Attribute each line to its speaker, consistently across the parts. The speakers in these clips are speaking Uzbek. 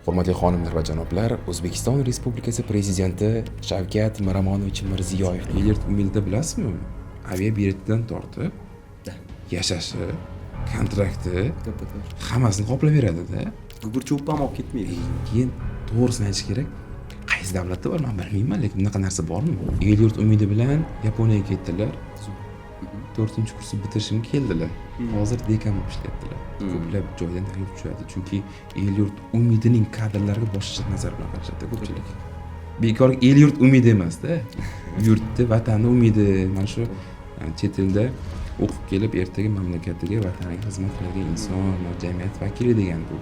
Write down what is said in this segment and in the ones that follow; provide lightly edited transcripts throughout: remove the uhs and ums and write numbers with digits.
Speaker 1: Hurmatli xonimlar va janoblar, O'zbekiston Respublikasi Prezidenti Shavkat Miromonovich Mirziyoyev el-yurt umidida bilasizmi? Aviabiletidan tortib, yashashi, kontrakti, hammasini qoplab beradi-da.
Speaker 2: Gugurcho'ppa ham olib ketmaydi.
Speaker 1: Keyin to'g'risini aytish kerak. Qaysi davlatda bor, men bilmayman, lekin bunaqa narsa bormi? El-yurt umidi bilan Yaponiyaga ketdilar. 4-kursi bitirishim keldilar. Hozir dekan bo'lib ishlayaptilar. Ko'plab joydan taklif tushadi, chunki el-yurt umidining kadrlariga boshqacha nazar bilan qarashadi ko'pchilik. Bekor el-yurt umidi emas-da. Yurtni, vatanni umidi. Mana shu chet elda o'qib kelib, ertaga mamlakatiga, vataniga xizmat qiladigan inson, jamiyat vakili degan bu.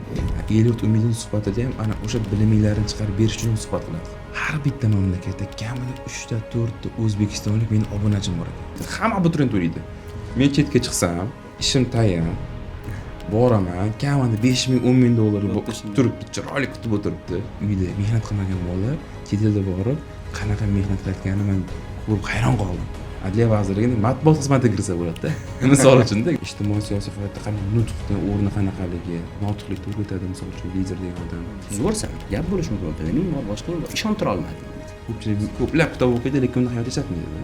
Speaker 1: El-yurt umidining suhbatida ham ana o'sha biliminglarni chiqarib berish uchun suhbat qiladi. Har bitta mamlakatda kamida 3 ta 4 ta o'zbekistonlik meni obunachim bor ekan. Hamma abituriyent to'laydi. Men chetga chiqsam, ishim tayyor. Boraman, kamida 5000, 10000 dollar turibdi, chiroyli kutib o'tiribdi. Uyda mehnat qilmagan bola chet elda borib, qanaqa mehnat qilayotganini men ko'rib hayron qoldim. Adliya vazirligining matbuot xizmatiga kirsa bo'ladi-da. Misol uchun-da, ijtimoiy siyosiy hayotda qanday nutqning o'rni qanaqaligi, notiqlikni o'rgatadi, misol uchun lider degan odam.
Speaker 2: Zo'rsan, gap bo'lishi mumkin. Biliming bor, boshqa bor. Ishontira olmadim.
Speaker 1: Ko'pchilik ko'plab kitob o'qiydi, lekin uni hayotda ishlatmaydi-da.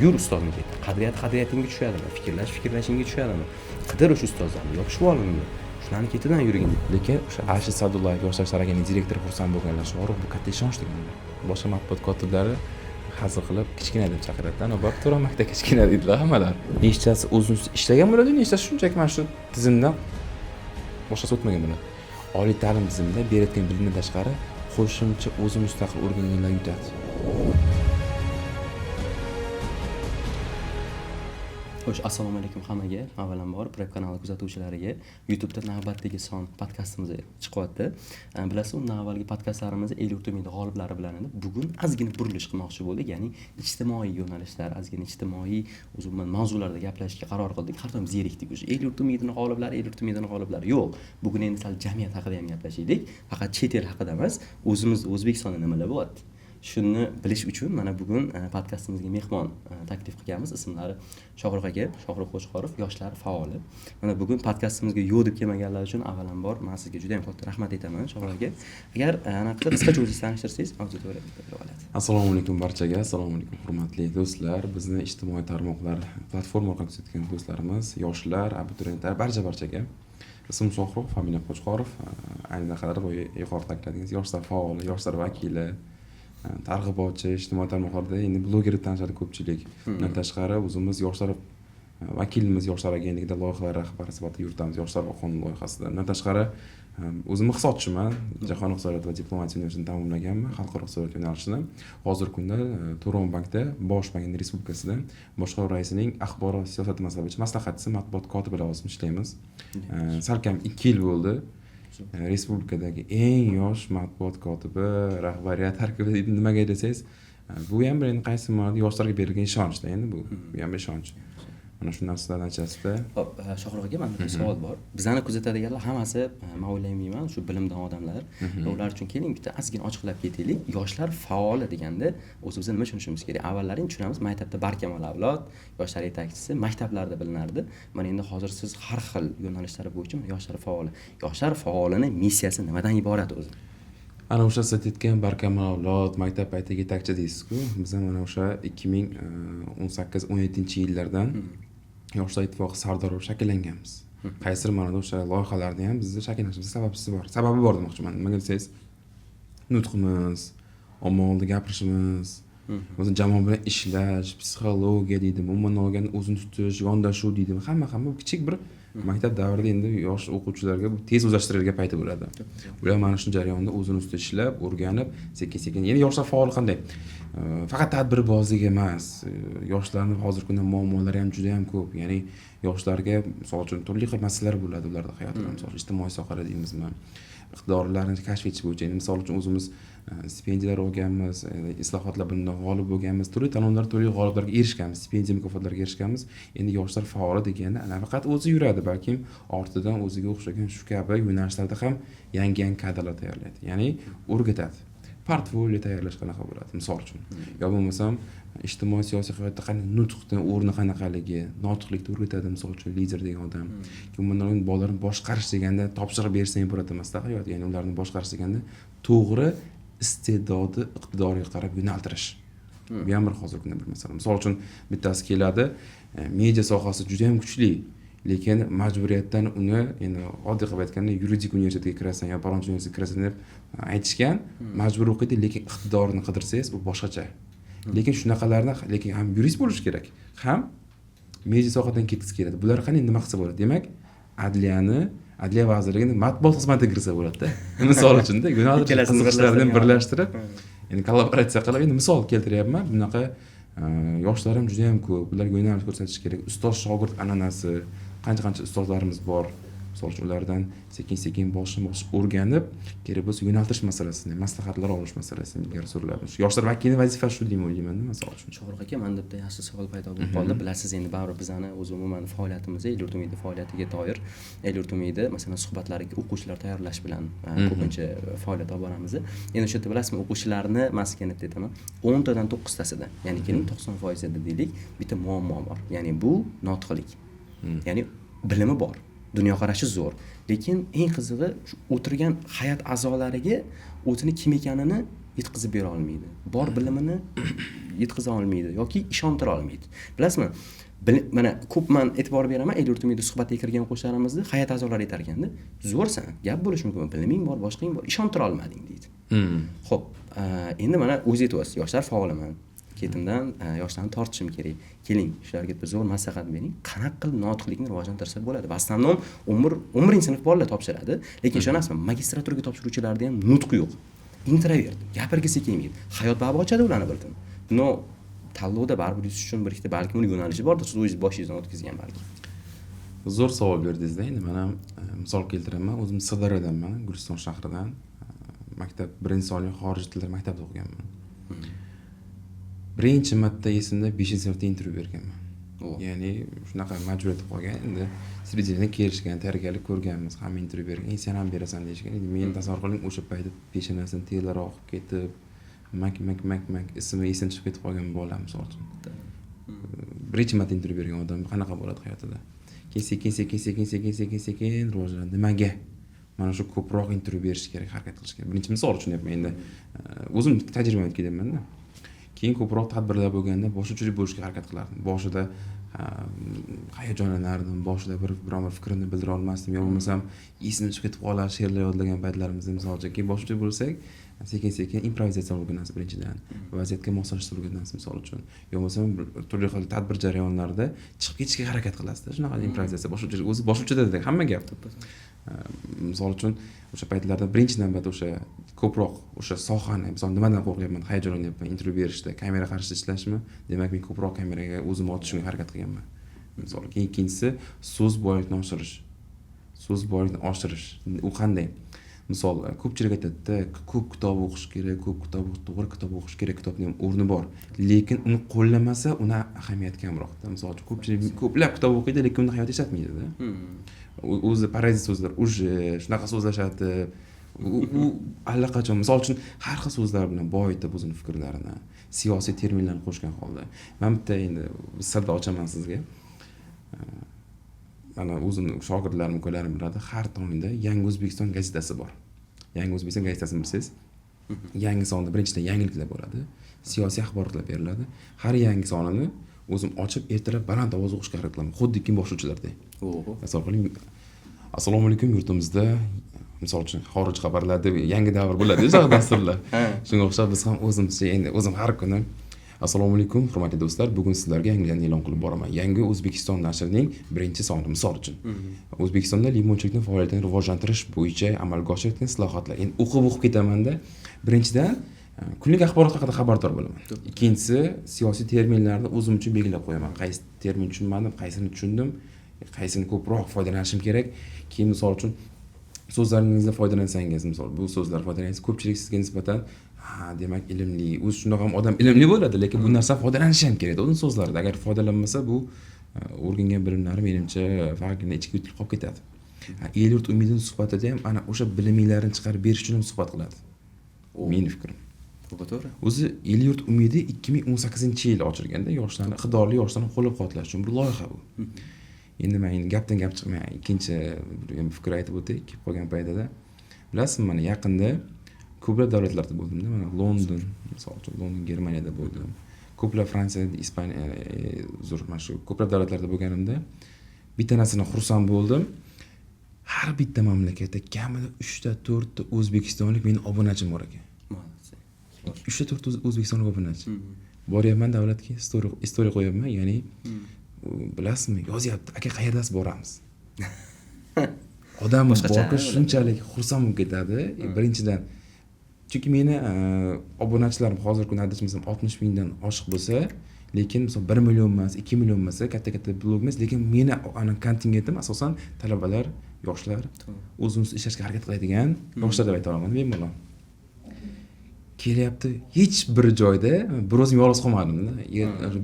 Speaker 2: Yur ustozga. Qadriyatingga tushadimi? Fikrlashingga tushadimi? Qidir o'sha ustozlarni, yopishib ol unga. Shularni ketidan yurgin.
Speaker 1: Lekin o'sha Ashid Sadullayev yoshlar sharagining direktori xursand bo'lganlar sho'ri bu katta ishonch deganlar. Boshqa matbuot kotiblari hazil qilib kichkina deb chaqiradi. Ana bor to'ra maktab kichkina deydilar hammalar. Nechtasi o'zini ishlagan bo'ladi, nechtasi shunchaki mana shu tizimdan boshqasi o'tmagan bo'ladi. Oliy ta'lim tizimida berayotgan bilimdan tashqari qo'shimcha o'zi mustaqil o'rganganlar yutadi.
Speaker 2: Xo'sh, assalomu alaykum hammaga. Avvalambor Prep kanali kuzatuvchilariga YouTube'da navbatdagi son podkastimiz chiqyapti. Bilasiz, undan avvalgi podkastlarimiz el-yurt umidi g'oliblari bilan edi. Bugun ozgina burilish qilmoqchi bo'ldik, ya'ni ijtimoiy yo'nalishlar, ozgina ijtimoiy umuman mavzularda gaplashishga qaror qildik. Har doim zerikdik o'sha el-yurt umidining g'oliblari yo'q. Bugun endi sal jamiyat haqida ham gaplashaylik. Faqat chet el haqida emas, o'zimiz O'zbekistonda nimalar bo'lyapti. Shuni bilish uchun mana bugun podkastimizga mehmon taklif qilganmiz. Ismlari Shohruh aka, Shohruh Qo'chqorov, yoshlar faoli. Mana bugun podkastimizga yo'q deb kelmaganlar uchun avvalambor men sizga juda ham katta rahmat aytaman, Shohruh aka. Agar anaqa qisqacha o'zingizni tanishtirsangiz, auditoriyaga bilib oladi.
Speaker 1: Assalomu alaykum barchaga, assalomu alaykum hurmatli do'stlar. Bizni ijtimoiy tarmoqlar platforma orqali kuzatgan do'stlarimiz, yoshlar, abituriyentlar barchaga. Ismim Shohruh, familiya Qo'chqorov. Ayni naqadar bu yuqori ta'kidladingiz, yoshlar faoli, yoshlar vakili, targ'ibotchi, ijtimoiy tarmoqlarda endi bloger tanishadi ko'pchilik. Bundan tashqari o'zimiz yoshlar vakilimiz, yoshlar agentligida loyihalar rahbari sifatida yuritamiz, yoshlar va qonun loyihasida. Bundan tashqari o'zim iqtisodchiman, Jahon iqtisodiyoti va diplomatiya universitetini tamomlaganman, xalqaro iqtisodiyot yo'nalishini. Hozirgi kunda To'ron bankda, Bosh bank respublikasida boshqaruv raisining axborot siyosati masalalari maslahatchisi, matbuot kotibi lavozimida ishlaymiz. Salkam 2 yil bo'ldi. Respublikadagi eng yosh matbuot kotibi, rahbariyat tarkibida nimaga desangiz, bu ham bir endi qaysi ma'noda yoshlarga berilgan ishonchda endi bu ham bir ishonch. Mana shu narsalar natijasida.
Speaker 2: Hop, Shohruh aka, menda bir savol bor. Bizani kuzatadiganlar hammasi, men o'ylayman, shu bilimdon odamlar. Ular uchun keling bitta ozgina ochiqlab ketaylik. Yoshlar faoli deganda o'zimiz nima tushunishimiz kerak? Avvallaring tushunamiz, maktabda barkamol avlod, yoshlar yetakchisi maktablarda bilinardi. Mana endi hozir siz har xil yo'nalishlar bo'yicha yoshlar faoli. Yoshlar faolining missiyasi nimadan iborat o'zi?
Speaker 1: Ana o'sha siz aytgan barkamol avlod, maktab payti yetakchi deysiz-ku. Biz ham mana o'sha 2018-17-yillardan Yoshlar ittifoqi sardori bo'lib shakllanganmiz. Qaysi ma'noda o'sha loyihalarni ham bizda shakllanishimiz sababchisi bor. Sababi bor demoqchiman. Nimaga desangiz, nutqimiz, omma oldida gapirishimiz, o'zi jamoa bilan ishlash, psixologiya deydimi, umuman olganda o'zini tutish, yondashuv deydimi, hamma kichik bir maktab davrida endi yosh o'quvchilarga tez o'zlashtirilgan payti bo'ladi. Ular mana shu jarayonda o'zini ustida ishlab, o'rganib, sekin-sekin. Endi yoshlar faol qanday? Faqat tadbirbozlik emas, yoshlarning hozirgi kunda muammolari ham juda ham ko'p. Ya'ni yoshlarga, misol uchun, turli xil masalalar bo'ladi ularda hayotida, misol uchun ijtimoiy sohada deymizmi, iqtidorlarni kashf etish bo'yicha. Endi misol uchun o'zimiz stipendiyalar olganmiz, islohotlar bilan g'olib bo'lganmiz, turli tanlovlar, turli g'oliblarga erishganmiz, stipendiya mukofotlarga erishganmiz. Endi yoshlar faoli deganda ana faqat o'zi yuradi, balkim ortidan o'ziga o'xshagan shu kabi yo'nalishlarda ham yangi kadrlar tayyorlaydi. Ya'ni o'rgatadi. portfolio tayyorlash qanaqa bo'ladi misol uchun yo bo'lmasam ijtimoiy siyosiy hayotda qanday nutqni o'rni qanaqaligi notiqlikni o'rgatadi misol uchun lider degan odam bundan bolalarni boshqarish deganda topshiriq bersang bo'ladi emasda hayot ya'ni ularni boshqarish deganda to'g'ri iste'dodi iqtidoriga qarab yo'naltirish bu ham bir hozirgi kunda bir masala misol uchun bittasi keladi media sohasi juda ham kuchli lekin majburiyatdan uni endi oddiy qilib aytganda yuridik universitetga kirasan yo palonchi universitetga kirasan deb aytishgan majbur o'qiydi lekin iqtidorini qidirsangiz u boshqacha lekin shunaqalarni lekin ham yurist bo'lish kerak ham media sohadan ketgisi keladi bular qanday nima qilsa bo'ladi demak adliya vazirligini matbuot xizmatiga kirsa bo'ladida misol uchunda yo'nalish qiziqishlarini birlashtirib endi kollaboratsiya qilib endi misol keltiryapman bunaqa yoshlar ham juda ham ko'p bularga yo'nalish ko'rsatish kerak ustoz shogird an'anasi qancha ustozlarimiz bor misol uchun ulardan sekin boshma bosh o'rganib kerak bo'lsa yo'naltirish masalasini maslahatlar olish masalasini ilgari suriladi shu yoshlar vakilining vazifasi shu deb o'ylayman misol uchun
Speaker 2: Shohruh aka manda bitta yaxshi savol paydo bo'lib qoldi bilasiz endi baribir bizani o'zi umuman faoliyatimiz El-yurt umidi faoliyatiga doir El-yurt umidi masalan suhbatlariga o'quvchilar tayyorlash bilan ko'pincha faoliyat olib boramiz endi o'sha yerda bilasizmi o'quvchilarni maskani aytaman 10 tadan 9 tasida ya'ni keling 90% deylik bitta muammo bor ya'ni bu notiqlik ya'ni bilimi bor dunyoqarashi zo'r lekin eng qizig'i o'tirgan hay'at a'zolariga o'zini kim ekanini yetkazib bera olmaydi bor bilimini yetkaza olmaydi yoki ishontira olmaydi bilasizmi mana ko'p men e'tibor beraman El-yurt umidi suhbatga kirgan o'quvchilarimizni hay'at a'zolari aytar ekanda zo'rsan gap bo'lishi mumkin biliming bor boshqang bor ishontira olmading deydi ho'p endi mana o'zingiz aytyapsiz yoshlar faoliman ketimdan yoshlarni tortishim kerak keling shularga bir zo'r maslahat bering qanaqa qilib notiqlikni rivojlantirsak bo'ladi va основном 11 sinf bolalar topshiradi lekin ishonasizmi magistraturaga topshiruvchilarda ham nutq yo'q introvert gapirgisi kelmaydi hayot baribir ochadi ularni bir kun no tanlovda baribir yuzish uchun bir ikkita balki uni yo'nalishi bordir siz o'zingiz boshingizdan o'tkazgan balki
Speaker 1: zo'r savol berdingizda endi men ham misol keltiraman o'zim Sirdaryodanman Guliston shahridan maktab birinchi sonli xorij tillar maktabida o'qiganman birinchi marta esimda 5-sinfda intervyu berganman ya'ni shunaqa majburiyat qolgan endi srediniyada kelishgan tayyorgarlik ko'rganmiz hamma intervyu bergan sen ham berasan deyishgan endi men tasavvur qiling o'sha paytda peshonasini terlari oqib ketib mak ismi esimdan chiqib ketib qolgan bola misol uchun birinchi marta intervyu bergan odam qanaqa bo'ladi hayotida keyin sekin rivojlanadi nimaga mana shu ko'proq intervyu berish kerak harakat qilish kerak birinchi misol uchun aytman endi o'zim tajribamdan kelyapman-da keyin ko'proq tadbirlar bo'lganda boshlovchilik bo'lishga harakat qilardim boshida hayajonlanardim boshida biron bir fikrimni bildira olmasdim yo bo'lmasam esimdan chiqib ketib qolar she'rlar yodlagan paytlarimizda misol uchun keyin boshlovchi bo'lsak sekin improvizatsiya o'rganasiz birinchidan vaziyatga moslashishni o'rganasiz misol uchun yo bo'lmasam turli xil tadbir jarayonlarida chiqib ketishga harakat qilasizda shunaqa improvizatsiya boshlovchilik o'zi boshlovchida hamma gap misol uchun o'sha paytlarda birinchi navbatda o'sha ko'proq o'sha sohani misol nimadan qo'rqyapman hayajonlanyapman intervyu berishda kamera qarshida ishlashmi demak men ko'proq kameraga o'zimni otishga harakat qilganman misol ikkinchisi so'z boylikni oshirish u qanday misol ko'pchilik aytadida ko'p kitob o'qish kerak to'g'ri kitob o'qish kerak kitobning ham o'rni bor lekin uni qo'llamasa uni ahamiyati kamroqda misol uchun ko'pchilik ko'plab kitob o'qiydi lekin uni hayotda ishlatmaydida o'zi parazit so'zlar shunaqa so'zlashadi u allaqachon misol uchun har xil so'zlar bilan boyitib o'zini fikrlarini siyosiy terminlarni qo'shgan holda man bitta endi sirda ochaman sizga mana o'zimni shogirdlarim ukalarim biladi har tongda Yangi O'zbekiston gazetasi bor Yangi O'zbekiston gazetasini bilsangiz yangi sonda birinchidan yangiliklar bo'ladi siyosiy axborotlar beriladi har yangi sonini o'zim ochib ertalab baland ovozda o'qishga harakat qilaman xuddi kim boshlovchilardek tasavvur qiling assalomu alaykum yurtimizda misol uchun xorij xabarlarida yangi davr bo'ladi o'sha dasturlar shunga o'xshab biz ham o'zimizcha endi o'zim har kuni assalomu alaykum hurmatli do'stlar bugun sizlarga yangiliklarni e'lon qilib boraman Yangi O'zbekiston nashrining birinchi soni misol uchun O'zbekistonda limonchilikni faoliyatini rivojlantirish bo'yicha amalga oshirilayotgan islohotlar endi o'qib ketamanda birinchidan kunlik axborot haqida xabardor bo'laman ikkinchisi siyosiy terminlarni o'zim uchun belgilab qo'yaman qaysi termin tushunmadim qaysini tushundim qaysini ko'proq foydalanishim kerak keyin misol uchun so'zlaringizdan foydalansangiz misol bu so'zlar foydalansangiz ko'pchilik sizga nisbatan demak ilmli o'zi shundoq ham odam ilmli bo'ladi lekin bu narsadan foydalanishi ham kerak o'zini so'zlarida agar foydalanmasa bu o'rgangan bilimlari menimcha faqatgina ichki yutilib qolib ketadi El-yurt umidini suhbatida ham ana o'sha biliminglarni chiqarib berish uchun ham suhbat qiladi mening fikrim
Speaker 2: To'g'ri.
Speaker 1: O'zi El-yurt umidi 2018-yil ochilganda yoshlarni, iqtidorli yoshlarni qo'llab-quvvatlash uchun bir loyiha bu. Endi men gapdan gap chiqmay ikkinchi bir fikr aytib o'tay kelib qolgan paytida. Bilasizmi, mana yaqinda ko'plab davlatlarda bo'ldimda. Mana London, misol uchun London, Germaniyada bo'ldim. Ko'plab Fransiyada, Ispaniya, mana shu ko'plab davlatlarda bo'lganimda bitta narsadan xursand bo'ldim. Har bitta mamlakatda kamida 3 ta 4 ta o'zbekistonlik meni obunachim bor ekan. 3 ta 4 ta o'zbekistonlik obunachi. Boryapman davlatga, story qo'yapman, ya'ni bilasizmi, yozyapti, aka qayerdasiz, boramiz. Odam borga shunchalik xursand bo'lib ketadi. Birinchidan, chunki meni obunachilarim hozirgi kunda adashmasam 60 mingdan oshiq bo'lsa, lekin misol 1 million emas, 2 million emas, katta blog emas, lekin meni ana kontingentim asosan talabalar, yoshlar, o'zimiz ishlashga harakat qiladigan yoshlar deb ayta olaman bemalol. Kelyapti, hech bir joyda bir o'zim yolg'iz qolmadim-da.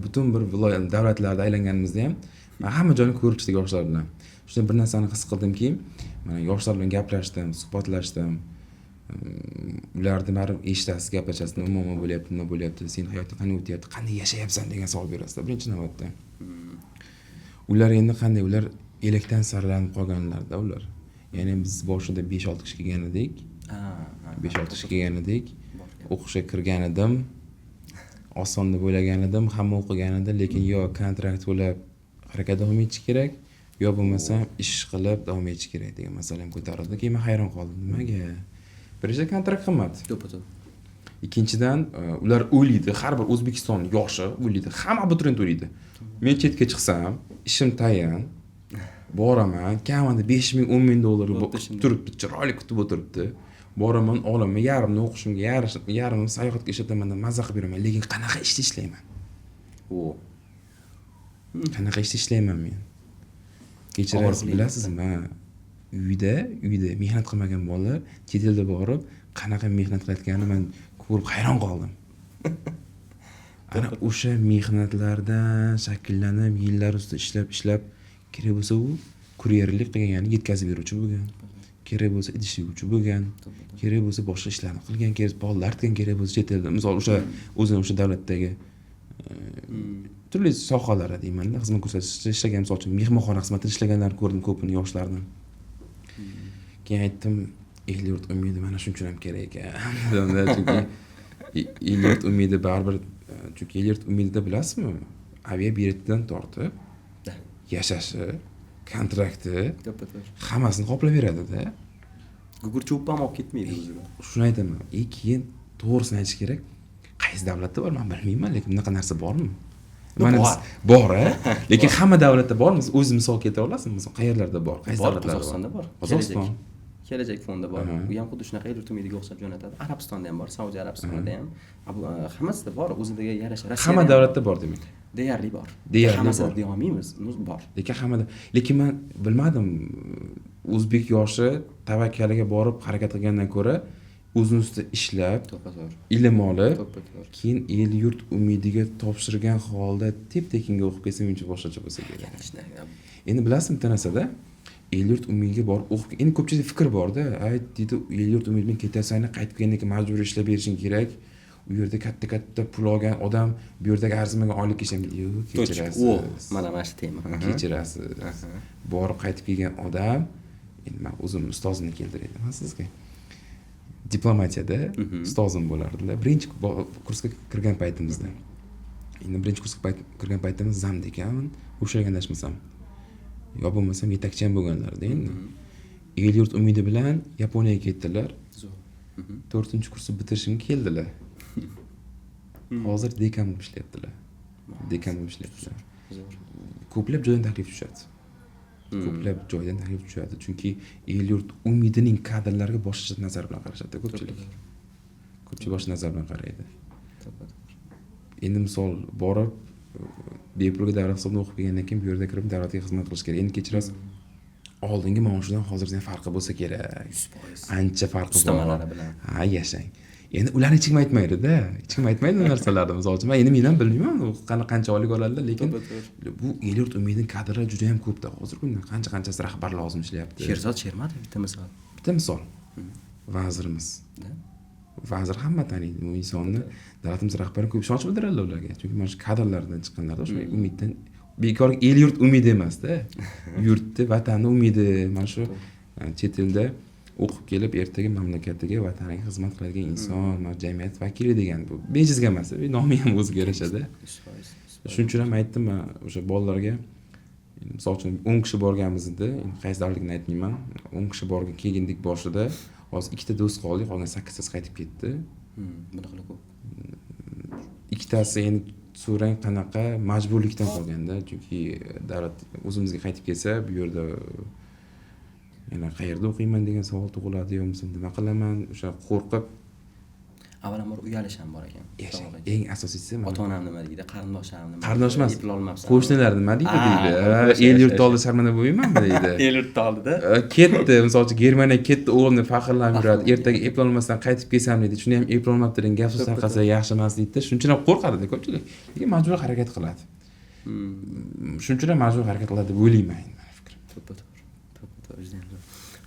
Speaker 1: Butun bir viloyat davlatlarda aylanganimizda ham men hamma joyni ko'rib chiqdik yoshlar bilan. Shunda bir narsani his qildimki, mana yoshlar bilan gaplashdim, suhbatlashdim. Ularni barib eshitasiz, gaplashasiz, nima bo'lyapti, sen hayotda qanday o'tyapti, qanday yashayapsan degan savol berasizlar birinchi navbatda. Ular endi qanday, ular elakdan saralanib qolganlarda ular. Ya'ni biz boshida 5-6 kishi kelgan edik. 5-6 kishi kelgan edik. O'qishga kirgan edim. Oson deb o'ylagan edim, hamma o'qigan edi, lekin yo kontrakt to'lab harakat davom etish kerak, yo bo'lmasam ish qilib davom etish kerak degan masala ham ko'tarildi. Keyin men hayron qoldim. Nimaga? Birinchi kontrakt qimmat.
Speaker 2: To'ppa-to'g'ri.
Speaker 1: Ikkinchidan, ular o'ylaydi, har bir O'zbekiston yoshi o'ylaydi, hamma abituriyent o'ylaydi. Men chetga chiqsam, ishim tayin, boraman, kamida 5 ming, 10 ming dollar turibdi, chiroyli kutib o'tiribdi. Boraman, olaman, yarimni o'qishimga, yarimni sayohatga ishlataman, mazza qilib beraman, lekin qanaqa ishda ishlayman? Qanaqa ishda ishlayman men? Kechirasiz, bilasizmi? Uyda mehnat qilmagan bolalar chet elda borib, qanaqa mehnat qilayotganini men ko'rib hayron qoldim. Ana o'sha mehnatlardan shakllanib, yillar ustida ishlab, kerak bo'lsa u kuryerlik qilgan, ya'ni yetkazib beruvchi bo'lgan. Kerak bo'lsa idish yuvuvchi bo'lgan. Kerak bo'lsa boshqa ishlarni qilgan, kerak bolalar qilgan, kerak bo'lsa chet elda, misol o'sha davlatdagi turli sohalarda deyman-da, xizmat ko'rsatishda ishlagan, misol uchun mehmonxona xizmatida ishlaganlarni ko'rdim ko'pini yoshlarni. Keyin aytdim, El-yurt umidi mana shuning uchun ham kerak ekan. Chunki El-yurt umidi baribir, chunki El-yurt umidida bilasizmi, aviabiletidan tortib yashashi, kontrakti, hammasini qoplab beradi-da.
Speaker 2: Gugurcho'ppa ham olib ketmaydi o'ziga.
Speaker 1: Shuni aytaman. Keyin to'g'risini aytish kerak. Qaysi davlatda bor, men bilmayman, lekin bunaqa narsa bormi? Mana bor, lekin hamma davlatda bormi? O'zingiz misol keltira olasizmi? Misol qayerlarda bor? Qaysi davlatlarda bor?
Speaker 2: Qozog'istonda bor.
Speaker 1: Qozog'iston.
Speaker 2: Kelajak fonda bor. U ham xuddi shunaqa El-yurt umidiga o'xshab jo'natadi. Arabistonda ham bor, Saudiya Arabistonida ham. Hammasida bor, o'ziga yarasha.
Speaker 1: Hamma davlatda bor demak.
Speaker 2: Deyarli bor.
Speaker 1: Hammasida
Speaker 2: deya olmaymiz, bor.
Speaker 1: Lekin men bilmadim, o'zbek yoshi tavakkaliga borib harakat qilgandan ko'ra o'zini ustida ishlab, ilm olib, keyin El-yurt umidiga topshirgan holda tep-tekinga o'qib kelsa menimcha boshqacha bo'lsa kerak. Endi bilasizmi, bitta narsada El-yurt umidiga borib o'qib, endi ko'pchilik fikr bor-da, deydi, El-yurt umididan ketasan, qaytib kelgandan keyin majburiy ishlab berishing kerak. U yerda katta pul olgan odam bu yerdagi arzimagan oylikka ishlaydi. Yo'q, kechirasiz.
Speaker 2: Mana shu tema.
Speaker 1: Kechirasiz. Borib qaytib kelgan odam, endi men o'zim ustozimni keltirayman sizga. Diplomatiyada ustozim bo'lardilar. Birinchi kursga kirgan paytimizda. Endi birinchi kursga kirgan paytimda zamda ekan, o'shaga adashmasam. Yo bo'lmasam yetakchi ham bo'lganlarda endi. El-yurt umidi bilan Yaponiyaga ketdilar. 4-kursni bitirishimga keldilar. Hozir dekan bo'lib ishlayaptilar. Ko'plab joydan taklif tushadi. Chunki El-yurt umidining kadrlariga boshqa nazar bilan qarashadi ko'pchilik. Ko'pchilik boshqa nazar bilan qaraydi. Endi misol borib bepulga davlat hisobidan o'qib kelgandan keyin bu yerda kirib davlatga xizmat qilish kerak. Endi kechirasiz, oldingi maoshidan hozirgidan farqi bo'lsa kerak. Ancha farqi bor.
Speaker 2: Ustamalari bilan.
Speaker 1: Yashang. Endi ularni hech kim aytmaydi-da. Hech kim aytmaydi bu narsalarni. Misol uchun men ham bilmayman, qancha oylik oladilar, lekin bu El-yurt umidining kadrlari juda ham ko'pda. Hozirgi kunda qanchasi rahbar lozim ishlayapti.
Speaker 2: Sherzod Shermatov bitta misol.
Speaker 1: Vazirimiz. vazir hamma taniydi bu insonni. Davlatimiz rahbari ko'p ishonch bildiradilar ularga. Chunki mana shu kadrlardan chiqqanlarda o'sha umiddan bekor el yurt umidi emasda. Yurtni, vatanni umidi. Mana shu chet elda o'qib kelib ertaga mamlakatiga, vataniga xizmat qiladigan inson, jamiyat vakili degan bu bejizga emas, nomi ham o'ziga yarashadi. Shuning uchun ham aytdim men o'sha bolalarga, misol uchun 10 kishi borganmizda, qaysi davlatligini aytmayman, 10 kishi borgan kelgandik boshida, hozir ikkita do'st qoldik, qolgan 8tasi qaytib ketdi.
Speaker 2: Bunaqa ko'p.
Speaker 1: Ikkitasi endi so'rang qanaqa majburlikdan qolganda, chunki davlat o'zimizga qaytib kelsa, bu yerda yana qayerda o'qiyman degan savol tug'iladi, yo bo'lmasa nima qilaman, o'sha qo'rqib.
Speaker 2: Avvalambor uyalish ham bor ekan.
Speaker 1: Eng asosiysi
Speaker 2: ota-onam nima deydi, qarindoshlarim nima deydi?
Speaker 1: Qarindosh emas,
Speaker 2: eplolmabsan.
Speaker 1: qo'shnilar nima deydi? El yurt oldida sharmanda bo'lmaymanmi deydi.
Speaker 2: El yurt oldida.
Speaker 1: Ketdi, misol uchun Germaniyaga ketdi, o'g'limni faxrlanib yuradi. Ertaga eplolmasdan qaytib kelsam deydi. Shuni ham eplolmabdi degan gap so'z tarqasa yaxshi emas deydi. Shuning uchun ham qo'rqadi ko'pchilik. Lekin majbur harakat qiladi. Shuning uchun ham majbur harakat qiladi deb o'ylayman men fikrim.
Speaker 2: To'ppa-to'g'ri.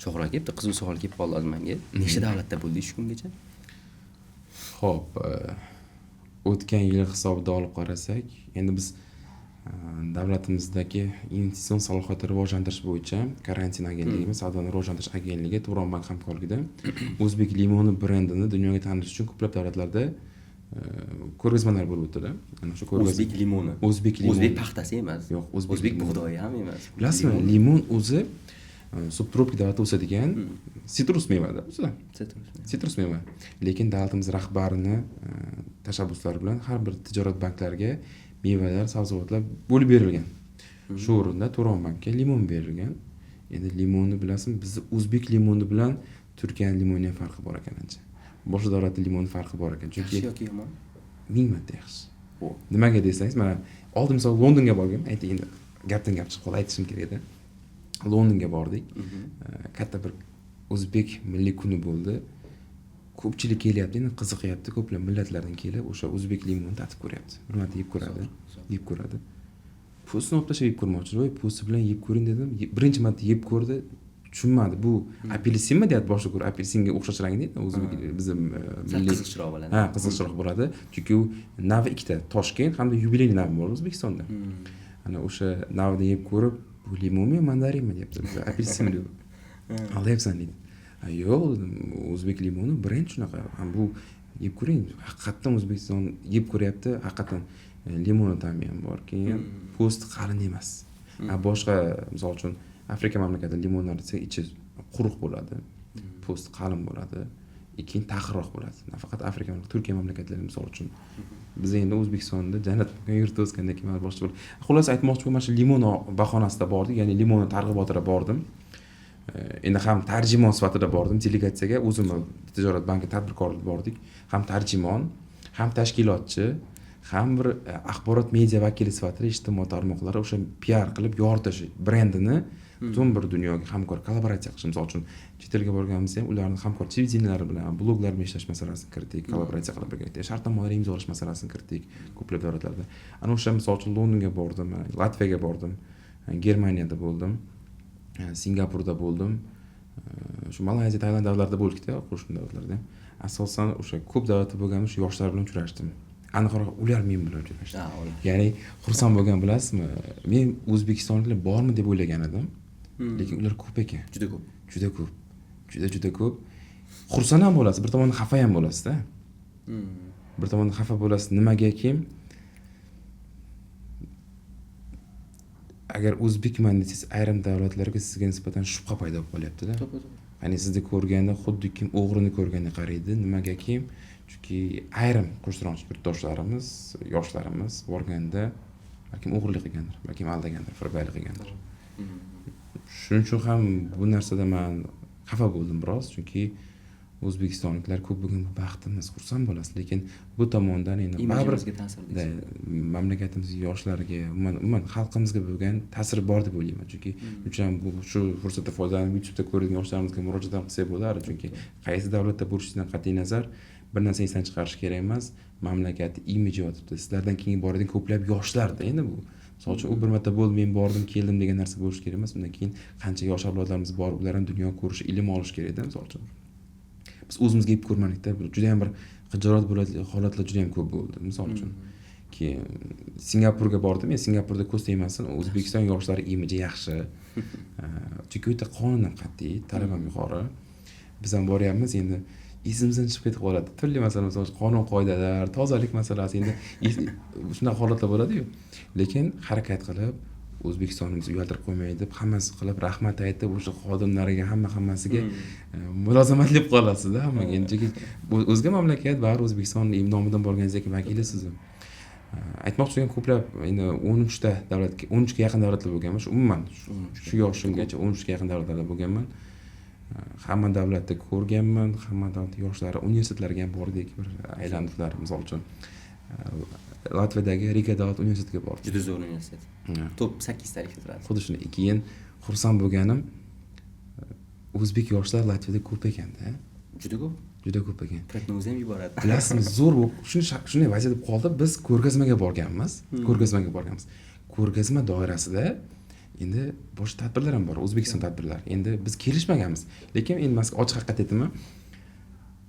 Speaker 2: Shohruh aka, bitta qiziq savol kelib qoldi menga. Nechta davlatda bo'ldingiz shu kungacha?
Speaker 1: Xo'p, o'tgan yil hisobida olib qarasak, endi biz davlatimizdagi investitsion salohiyatni rivojlantirish bo'yicha karantin agentligimiz, savdoni rivojlantirish agentligi Turon bank hamkorligida O'zbek limoni brendini dunyoga tanitish uchun ko'plab davlatlarda ko'rgazmalar bo'lib o'tdi. Ana shu
Speaker 2: O'zbek limoni.
Speaker 1: O'zbek limoni.
Speaker 2: O'zbek paxtasi emas.
Speaker 1: Yo'q,
Speaker 2: O'zbek bug'doyi ham emas.
Speaker 1: Bilasizmi, limon o'zi subtropik davlatda o'sadigan sitrus mevada, o'zi. Sitrus meva. Lekin davlatimiz rahbarining tashabbuslari bilan har bir tijorat banklariga mevalar, sabzavotlar bo'lib berilgan. Shu o'rinda Turon bankka limon berilgan. Endi limonni bilasizmi, biz o'zbek limoni bilan Turkiyaning limonining farqi bor ekan ancha. Boshqa davlatning limoni farqi bor ekan. Chunki
Speaker 2: yaxshi yoki yomon?
Speaker 1: 1000 marta yaxshi. Nimaga desangiz, mana oldin misol Londonga borganman, ayting endi gapdan gap chiqib qoldi, aytishim kerak edi. Londonga bordik. Katta bir o'zbek milliy kuni bo'ldi. Ko'pchilik kelyapti, endi qiziqyapti, ko'plab millatlardan kelib o'sha o'zbek limonini tatib ko'ryapti. Bir marta yeb ko'radi. Postni olib tashlab yeb ko'rmoqchi. Voy, posti bilan yeb ko'ring dedim. Birinchi marta yeb ko'rdi, tushunmadi. Bu apelsinmi deyapti boshqa ko'ra. Apelsinga o'xshash rang deydi. O'zbek bizim milliy
Speaker 2: qiziqchiroq bo'ladi.
Speaker 1: Ha, qiziqchiroq bo'ladi. Chunki u navi ikkita, Toshkent hamda yubileyli navi bor O'zbekistonda. Ana o'sha navni yeb ko'rib, bu limonmi, mandarinmi deyapti. Apelsin deb. Aldayapsan deydi. Yo'q, o'zbek limoni brend shunaqa. Ham bu yeb ko'ring, haqiqatan O'zbekiston yeb ko'ryapti, haqiqatan limon ta'mi ham bor. Keyin post qalin emas. Boshqa, misol uchun Afrika mamlakatida limonlar ichi quruq bo'ladi. Post qalin bo'ladi. Keyin taxirroq bo'ladi. Nafaqat Afrika, Turkiya mamlakatlari misol uchun. Biz endi O'zbekistonda jannat yurtda o'sgandan keyin boshqa bo'ladi. Xullas aytmoqchi bo'lman, shu limon bahonasida bordik, ya'ni limon targ'ibotida bordim. Endi ham tarjimon sifatida bordim delegatsiyaga, o'zim tijorat banki tadbirkor bordik, ham tarjimon, ham tashkilotchi, ham bir axborot media vakili sifatida ijtimoiy tarmoqlar o'sha PR qilib yoritish brendini butun bir dunyoga hamkor kollaboratsiya qilish. Misol uchun chet elga borganimizda ham ularning hamkor televideniyalari bilan, bloglar bilan ishlash masalasini kiritdik, kollaboratsiya qilib birgalikda shartnomalar imzolash masalasini kiritdik ko'plab davlatlarda. Ana o'sha misol uchun Londonga bordim, Latviyaga bordim, Germaniyada bo'ldim. Singapurda bo'ldim. Shu Malayziya, Tailand davlatlarida bo'ldikda, qo'shni davlatlarda. Asosan o'sha ko'p davlatda bo'lganimda shu yoshlar bilan uchrashdim. Aniqroq ular men bilan uchrashdi. Ya'ni xursand bo'lgan bilasizmi? Men o'zbekistonliklar bormi deb o'ylagan edim. Lekin ular ko'p ekan. Juda ko'p. Xursand ham bo'lasiz, bir tomondan xafa ham bo'lasiz-da. Bir tomondan xafa bo'lasiz. Nimagaki? Agar o'zbekman desangiz, ayrim davlatlarga sizga nisbatan shubha paydo bo'lib qolyapti-da. Ya'ni sizni ko'rganda xuddi kim o'g'rini ko'rganda qaraydi. Nimagaki? Chunki ayrim qo'shniroq yurtdoshlarimiz, yoshlarimiz borganda balkim o'g'irlik qilgandir, balkim aldagandir, firibgarlik qilgandir. Shuning uchun ham bu narsada men xafa bo'ldim biroz, chunki o'zbekistonliklar ko'p bo'lgan bu baxtimiz, xursand bo'lasiz, lekin bu tomondan endi baribir mamlakatimiz yoshlariga, umuman xalqimizga bo'lgan ta'siri bor deb o'ylayman. Chunki uchun bu shu fursatdan foydalanib YouTube'da ko'rgan yoshlarimizga murojaat qilsak bo'lar, chunki qaysi davlatda bo'lishidan qat'iy nazar bir narsa esdan chiqarish kerak emas, mamlakat imiji yotibdi. Sizlardan keyin boradigan ko'plab yoshlarda endi bu. Misol uchun u bir marta bo'ldi, men bordim, keldim degan narsa bo'lish kerak emas. Undan keyin qancha yosh avlodlarimiz bor, ular ham dunyo ko'rish, ilm olish kerak-da, misol uchun. biz o'zimizga yeb ko'rmadikda, juda ham bir xijolat bo'ladigan holatlar juda ham ko'p bo'ldi. Misol uchun keyin Singapurga bordim. Men Singapurda ko'z tegmasin, O'zbekiston yoshlari imiji yaxshi. Chunki o'ta qonundan qat'iy, talab ham yuqori. Biz ham boryapmiz, endi izimizdan chiqib ketib qoladi. Turli masalan, qonun qoidalar, tozalik masalasi, endi shunaqa holatlar bo'ladi-yu. Lekin harakat qilib O'zbekistonimizni uyaltirib qo'ymaydi deb hammasi qilib rahmat aytib, o'sha xodimlariga hammasiga mulozamatli bo'lib qolasiz-da hammaga. Chunki o'zga mamlakat baribir O'zbekistonning nomidan borganingizdek vakilisiz. Aytmoqchi bo'lgan ko'plab endi 13 ta davlatga 13 ga yaqin davlatlar bo'lganman. Umuman shu yoshimgacha 13 ga yaqin davlatlarda bo'lganman. Hamma davlatda ko'rganman, hamma davlat yoshlari universitetlariga ham bordik, bir aylandiqlar, misol uchun. Latviyadagi Riga davlat universitetiga bordik.
Speaker 2: Juda zo'r universitet. Top 8 tarixda turadi.
Speaker 1: Xuddi shuni. Keyin xursand bo'lganim o'zbek yoshlar Latviyada ko'p ekanda.
Speaker 2: Juda ko'p.
Speaker 1: Juda ko'p ekan.
Speaker 2: Prognoz ham yuboradi.
Speaker 1: Bilasizmi, zo'r bo'lib, shunday vaziyat bo'lib qoldi. Biz ko'rgazmaga borganmiz. Ko'rgazma doirasida endi boshqa tadbirlar ham bor, O'zbekiston tadbirlari. Endi biz kelishmaganmiz. Lekin endi mas ochiq haqiqat aytaman.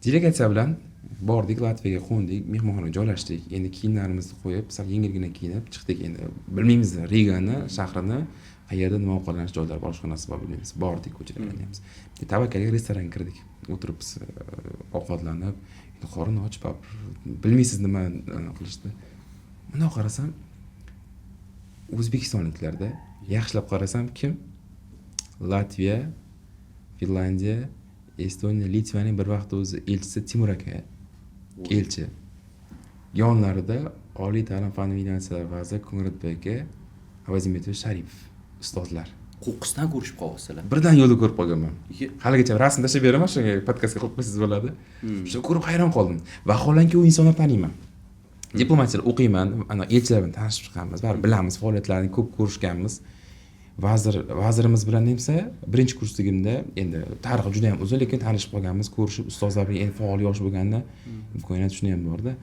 Speaker 1: Delegatsiya bilan bordik, Latviyaga qo'ndik, mehmonxonaga joylashdik. Endi kiyimlarimizni qo'yib, sal yengilgina kiyinib chiqdik. Endi bilmaymiz Rigani, shahrini, qayerda nima ovqatlanish joylari bor, boshqanasi bor bilmaymiz. Bordik, ko'chada aytamiz. Tavakkaliga restoranga kirdik. O'tiribmiz, ovqatlanib, endi qorin och, bilmaysiz nima qilishdi. Uni qarasam, O'zbekistonliklarda yaxshilab qarasam kim? Latviya, Finlandiya, Estoniya, Litvaning bir vaqt o'zi elchisi Timur aka. Elchi. Yonlarida Oliy ta'lim fan milliardiyalar vaziri Konradbek aka, Avazimetov Sharipov ustozlar.
Speaker 2: Qo'qqisdan ko'rishib qolyapsizlar.
Speaker 1: Birdan yo'lda ko'rib qolganman. Haligacha rasm tashlab beraman, shunga podkastga qo'yib qo'ysangiz bo'ladi. Shuni ko'rib hayron qoldim. Vaholanki u insonni taniyman. Diplomatiyalar o'qiyman, ana elchilar bilan tanishib chiqamiz, baribir bilamiz, faoliyatlarini ko'p ko'rishganmiz. Vazirimiz bilan nemsa, birinchi kursligimda endi tarixi juda ham uzun, lekin tanishib qolganmiz, ko'rishib, ustozlar bilan endi faol yosh bo'lganda imkoniyat shuni ham borda.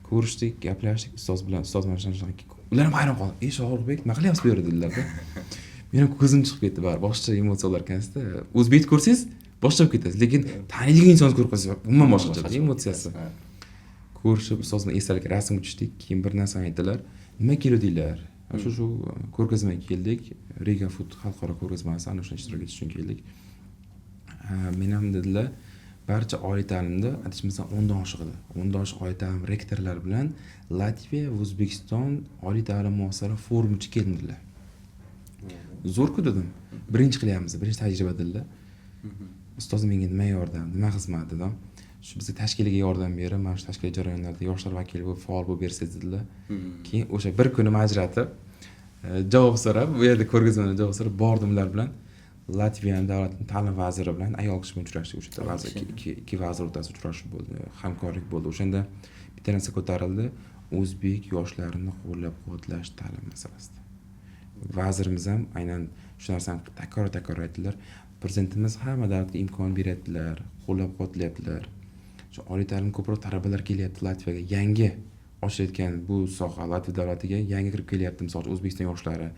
Speaker 1: Ko'rishdik, gaplashdik, ustoz mana shunaqa. Ular ham hayron qoldi. Shohruxbek, nima qilyapsiz bu yerda dedilar. Men ham ko'zim chiqib ketdi, baribir boshqa emotsiyalar kansda. O'zbekni ko'rsangiz boshqa bo'lib ketasiz, lekin taniydigan insonni ko'rib qolsangiz umuman boshqacha emotsiyasi. Ko'rishib, ustozni esalik rasm tushdik, keyin bir narsani aytdilar. Nima keldinglar? Shu ko'rgazmaga keldik. Riga Food xalqaro ko'rgazmasi, ana shuni ishtirok etish uchun keldik. Men ham dedilar, barcha oliy ta'limda, aytishimizdan 10 dan oshiq edi. 10 dan oshiq oliy ta'lim rektorlar bilan Latviya va O'zbekiston oliy ta'lim muassasalari forumiga keldilar. Zo'r-ku dedim. Birinchi qilyapmiz, birinchi tajriba dedilar. Ustoz menga nima yordam, nima xizmat dedim. Shu bizga tashkiliga yordam berib, mana shu tashkiliy jarayonlarda yoshlar vakili bo'lib faol bo'lib bersangiz dedilar. Keyin o'sha bir kuni ajratib javob so'rab, bu yerda ko'rgazmani javob so'rab bordim ular bilan. Latviya davlat ta'lim vaziri bilan ayol kishi bilan uchrashdik. O'sha vazir ikki vazir o'rtasida uchrashuv bo'ldi, hamkorlik bo'ldi. O'shanda bitta narsa ko'tarildi, o'zbek yoshlarini qo'llab-quvvatlash ta'lim masalasida. Vazirimiz ham aynan shu narsani takror aytdilar. Prezidentimiz hamma davlatga imkon beryaptilar, qo'llab-quvvatlayaptilar. Shu oliy ta'lim ko'proq talabalar kelyapti Latviyaga, yangi oshayotgan bu soha Latviya davlatiga yangi kirib kelyapti, misol uchun O'zbekiston yoshlari.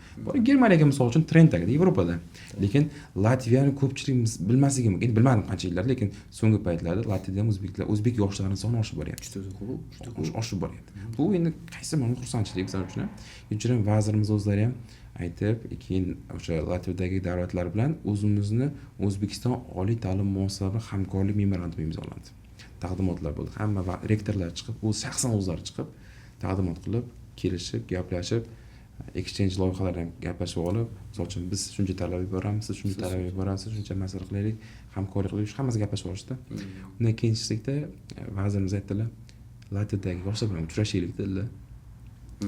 Speaker 1: Germaniyaga misol uchun trendda, Yevropada. Lekin Latviyani ko'pchilik bilmasligi mumkin. Bilmadim qancha yillar, lekin so'nggi paytlarda Latviyada o'zbek yoshlarining soni oshib boryapti. Juda oshib boryapti. Bu endi qaysi mana xursandchilik bizlar uchun. Shuning vazirimiz o'zlari ham aytib, keyin o'sha Latviyadagi davlatlar bilan o'zimizni O'zbekiston oliy ta'lim muassasalari hamkorlik memorandumi imzolandi. Taqdimotlar bo'ldi. Hamma rektorlar chiqib, o'z shaxsan o'zlari chiqib, taqdimot qilib, kelishib, gaplashib, exchange loyihalardan gaplashib olib, misol uchun biz shuncha talab yuboramiz, siz shuncha talab yuborasiz, shuncha masala qilaylik, hamkorlik qilib, hammasi gaplashib olishdi. Undan keyin chiqdikda vazirimiz aytdilar, Latviyadagi yoshlar bilan uchrashaylik dedilar.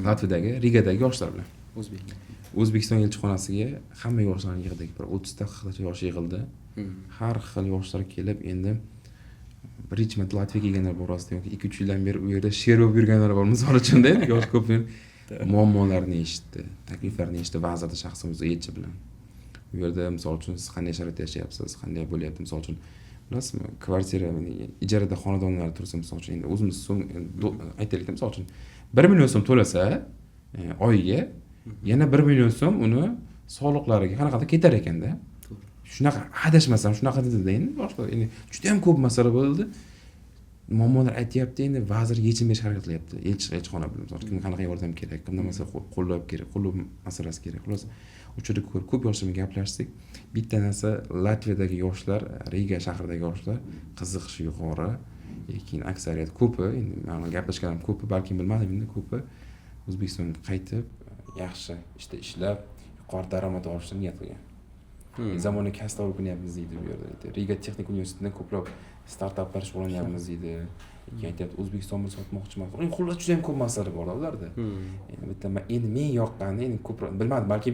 Speaker 1: Latviyadagi, Rigadagi yoshlar bilan. O'zbekiston elchixonasiga hamma yoshlarni yig'dik. Bir 30 ta yosh yig'ildi. Har xil yoshlar kelib, endi birinchi marta Latviyaga kelganlar bor orasida yoki 2-3 yildan beri u yerda sher bo'lib yurganlar bor. Misol uchun yosh ko'plar muammolarni eshitdi, takliflarni eshitdi vazirda shaxsan o'zi elchi bilan. U yerda misol uchun siz qanday sharoitda yashayapsiz, qanday bo'lyapti, misol uchun bilasizmi, kvartira ijarada xonadonlar tursa, misol uchun endi o'zimiz so'm aytaylik, misol uchun 1 million so'm to'lasa oyiga yana 1 million so'm uni soliqlariga qanaqadir ketar ekanda. shunaqa adashmasam shunaqa dedi endi boshqa endi juda ham ko'p masala bo'ldi. Muammolar aytyapti, endi vazir yechim berishga harakat qilyapti. Elchixona bilan kimga qanaqa yordam kerak, kimdan masala qo'llab kerak, qo'llab masalasi kerak. Xolos, o'chirib ko'p yoshlar bilan gaplashdik. Bitta narsa, Latviyadagi yoshlar, Riga shahridagi yoshlar qiziqishi yuqori, lekin aksariyat ko'pi, endi men gaplashganim ko'pi, balki bilmadim endi ko'pi O'zbekistonga qaytib, yaxshi ishlab, yuqori daromad olishni niyat qilgan. Zamonaviy kasb o'rganyapmiz deydi bu yerda. Riga texnik universitetidan ko'plab startaplar shug'ullanyapmiz deydi. Aytyapti, O'zbekiston bilan sotmoqchiman. Xullas juda ham ko'p masala bor ularda. Endi bitta endi men yoqqani, endi ko'proq bilmadim, balki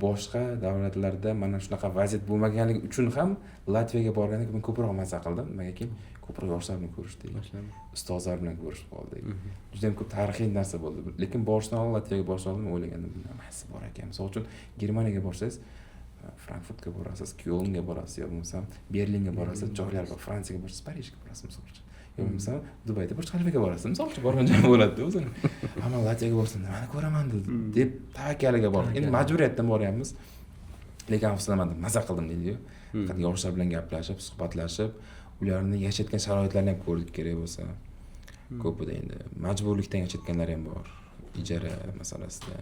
Speaker 1: boshqa davlatlarda mana shunaqa vaziyat bo'lmaganligi uchun ham Latviyaga borganda men ko'proq maza qildim. Nimagaki ko'proq yoshlar bilan ko'rishdik. Ustozlar bilan ko'rishib qoldik. Juda ham ko'p tarixiy narsa bo'ldi. Lekin borishdan oldin Latviyaga borishdan oldin o'ylagandim, nimasi bor ekan. Misol uchun Germaniyaga borsangiz Frankfurtga borasiz, Kyolnga borasiz, yo bo'lmasa Berlinga borasiz, joylar bor. Fransiyaga borasiz, Parijga borasiz misol uchun. Yo bo'lmasa Dubayda Burj Xalifaga borasiz. Misol uchun borgan joy bo'ladi o'zini. Ammo Latviyaga borsam nimani ko'raman deb tavakkaliga bordim. Endi majburiyatdan boryapmiz. Lekin afsuslanmadim, maza qildim deydi-yu. Faqat yoshlar bilan gaplashib, suhbatlashib, ularning yashayotgan sharoitlarini ham ko'rdik kerak bo'lsa. Ko'pida endi majburlikdan yashayotganlar ham bor. Ijara masalasida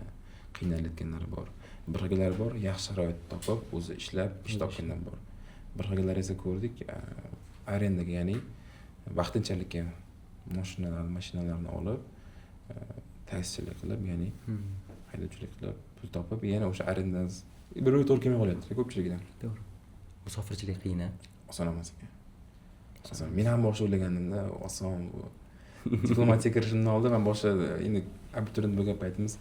Speaker 1: qiynalayotganlar bor. Bir xillar bor, yaxshi sharoit topib, o'zi ishlab, ish topganlar bor. Bir xillar esa ko'rdik, arendaga, ya'ni vaqtinchalik mashinalarni olib, taksichilik qilib, ya'ni haydovchilik qilib, pul topib, yana o'sha arendadan bir oy to'lkamay qolyapti ko'pchiligidan.
Speaker 2: To'g'ri. Musofirchilik qiyin-a?
Speaker 1: Oson emas ekan. Oson. Men ham boshida o'ylagandimda, oson bu. Diplomatiyaga kirishimdan oldin men boshida endi abituriyent bo'lgan paytimiz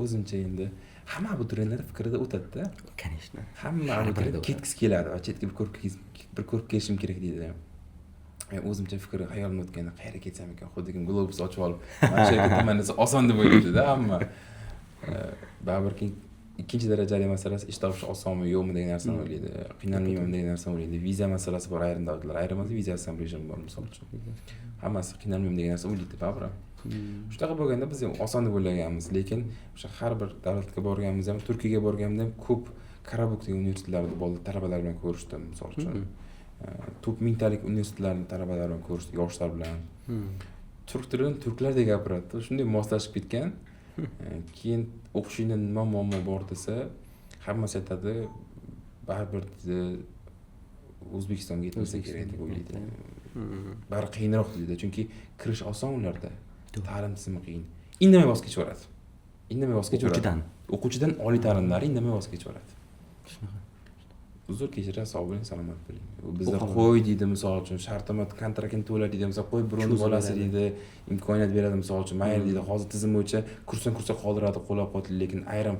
Speaker 1: o'zimcha endi hamma abituriyentlar fikrida o'tadi-da.
Speaker 2: Конечно.
Speaker 1: Hamma abituriyent ketgisi keladi va chetga bir ko'rib kelishim kerak deydi. Men o'zimcha fikr hayolimda o'tganda qayerga ketsam ekan, xuddi kim globus ochib olib, mana shu yerga ketaman desa oson deb o'ylaydi-da hamma. Baribir ikkinchi darajali masalasi ish topish osonmi yo'qmi degan narsani o'ylaydi. Qiynalmayman degan narsani o'ylaydi. Viza masalasi bor ayrim davlatlar, ayrimasi vizasiz ham rejim bor misol uchun. Hammasi qiynalmayman degan narsa o'ylaydi baribir. Shunaqa bo'lganda biz ham oson deb o'ylaganmiz, lekin o'sha har bir davlatga borganimizda ham, Turkiyaga borganimda ham ko'p Karabuk degan universitetlarda bo'ldi, talabalar bilan ko'rishdim misol uchun. Top mingtalik universitetlarning talabalari bilan ko'rishdik, yoshlar bilan. Turk tilini turklardek gapiradi. Shunday moslashib ketgan. Keyin o'qishingda nima muammo bor desa, hammasi aytadi, baribir O'zbekistonga yetmasa kerak deb o'ylaydi. Bari qiyinroq deydi, chunki kirish oson ularda. Ta'lim tizimi qiyin. Indamay voz kechaveradi. O'quvchidan oliy ta'limlari indamay voz kechaveradi. Shunaqa. Uzr kechirasiz, sog' bo'ling, salomat bo'ling. Bizda qo'y deydi misol uchun, shartnoma kontraktini to'la deydi, misol qo'y birovni bolasi deydi, imkoniyat beradi misol uchun, mayli deydi. Hozir tizim bo'yicha kursdan qoldiradi, qo'llab-quvvatlaydi, lekin ayrim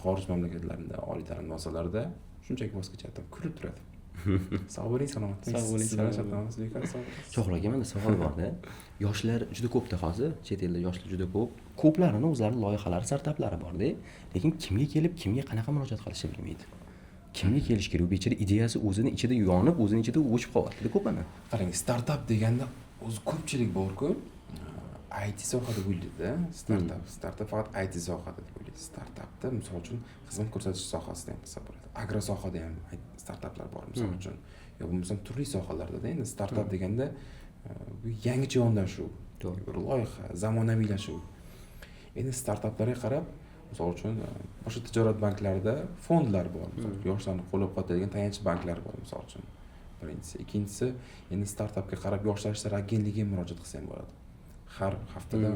Speaker 1: xorij mamlakatlarida oliy ta'lim muassasalarida shunchaki voz kechadi, kulib turadi. Sog' bo'ling, salomat bo'ling.
Speaker 2: To'g'ri, aka, menda savol bor-da. Yoshlar juda ko'pda hozir, chet elda yoshlar juda ko'p. Ko'plarini o'zlarining loyihalari, startaplari bor-da, lekin kimga kelib, kimga qanaqa murojaat qilishni bilmaydi. Kimga kelish kerak? U bechara ideyasi o'zini ichida yonib, o'zini ichida o'chib qolyapti ko'pini.
Speaker 1: Qarang, startap deganda o'zi ko'pchilik bor-ku, IT sohada o'ylaydi-da. Startap faqat IT sohada deb o'ylaydi. Startapda misol uchun xizmat ko'rsatish sohasida ham qilsa bo'ladi. Agro sohada ham startaplar bor misol uchun. Yo bo'lmasa turli sohalarda-da endi startap deganda bu yangicha yondashuv, bir loyiha, zamonaviylashuv. Endi startaplarga qarab, misol uchun boshqa tijorat banklarida fondlar bor. Yoshlarni qo'llab-quvvatlaydigan tayanch banklar bor misol uchun. Birinchisi, ikkinchisi, endi startapga qarab yoshlar ishlari agentligiga murojaat qilsa ham bo'ladi. Har haftada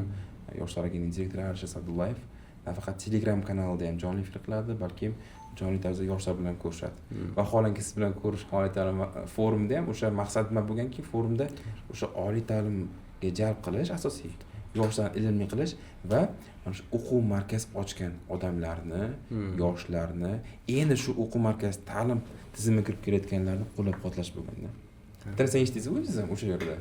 Speaker 1: yoshlar agentligining direktori Alisher Abdullayev nafaqat Telegram kanalida ham jonli efir qiladi, balki jonli tarzda yoshlar bilan ko'rishadi. Vaholanki siz bilan ko'rish oliy ta'lim forumida ham o'sha maqsad nima bo'lganki, forumda o'sha oliy ta'limga jalb qilish asosiy, yoshlarni ilmli qilish va mana shu o'quv markaz ochgan odamlarni, yoshlarni, endi shu o'quv markaz ta'lim tizimiga kirib kelayotganlarni qo'llab-quvvatlash bo'lganda. Internet eshitdingizmi o'zingiz ham o'sha yerda?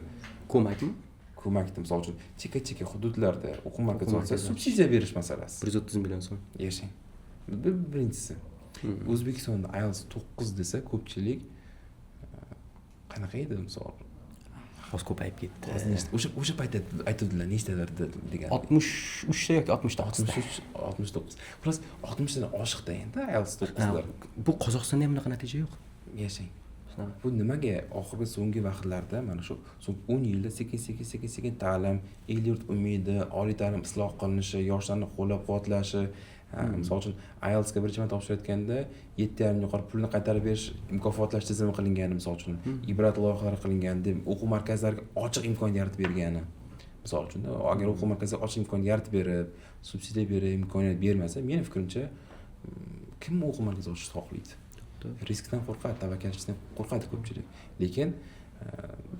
Speaker 1: Ko'makda misol uchun chekka hududlarda o'quv markazi ochsa subsidiya berish masalasi.
Speaker 2: 130 million so'm.
Speaker 1: Yashang. Birinchisi. O'zbekistonda IELTS 9 desa ko'pchilik qanaqa edi misol?
Speaker 2: Hozir ko'payib ketdi.
Speaker 1: O'sha paytda aytadilar nechtalar degan.
Speaker 2: 63 ta yoki 69.
Speaker 1: 69. Xolos 60 dan oshiqda endi IELTS 9lar.
Speaker 2: Bu Qozog'istonda ham bunaqa natija yo'q.
Speaker 1: yashang.
Speaker 2: Shunaqa.
Speaker 1: Bu nimaga oxirgi so'nggi vaqtlarda mana shu so'ng 10 yilda sekin ta'lim, el yurt umidi, oliy ta'lim isloh qilinishi, yoshlarni qo'llab-quvvatlashi, misol uchun IELTSga birinchi marta topshirayotganda 7,5 yuqori pulni qaytarib berish mukofotlash tizimi qilingani, misol uchun ibrat loyihalari qilingani, deb o'quv markazlariga ochiq imkon yaratib bergani. Misol uchun agar o'quv markaziga ochiq imkon yaratib berib, subsidiya berib, imkoniyat bermasa, mening fikrimcha kim o'quv markazi ochishni xohlaydi? Riskdan qo'rqadi, tavakkalchilikdan qo'rqadi ko'pchilik. Lekin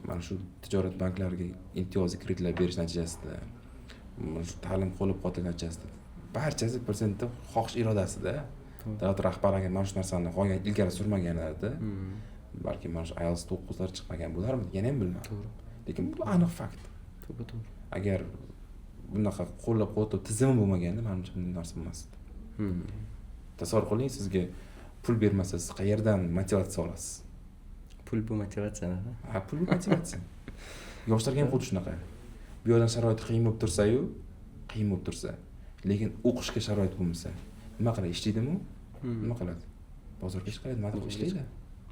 Speaker 1: mana shu tijorat banklariga imtiyozli kreditlar berish natijasida, mana shu ta'lim qo'llab-quvvatlash natijasida barchasi prezidentning xohish irodasida. Davlat rahbariga mana shu narsani qo'ygan ilgari surmaganlarida, balki mana shu IELTS 9lar chiqmagan bo'larmi? Yana ham bilmadim. Lekin bu aniq fakt.
Speaker 2: To'g'ri.
Speaker 1: Agar bunaqa qo'llab-quvvatlash tizimi bo'lmaganda, menimcha bunday narsa bo'lmasdi. Tasavvur qiling, sizga pul bermasa, siz qayerdan motivatsiya olasiz?
Speaker 2: Pul bu motivatsiya.
Speaker 1: Ha, pul bu motivatsiya. Yoshlarga ham xuddi shunaqa. Bu yerdan sharoit qiyin bo'lib tursa-yu, qiyin bo'lib tursa, lekin o'qishga sharoit bo'lmasa, nima qiladi? Ishlaydimi? Nima qiladi? Bozorga chiqadi, nima qilib ishlaydi?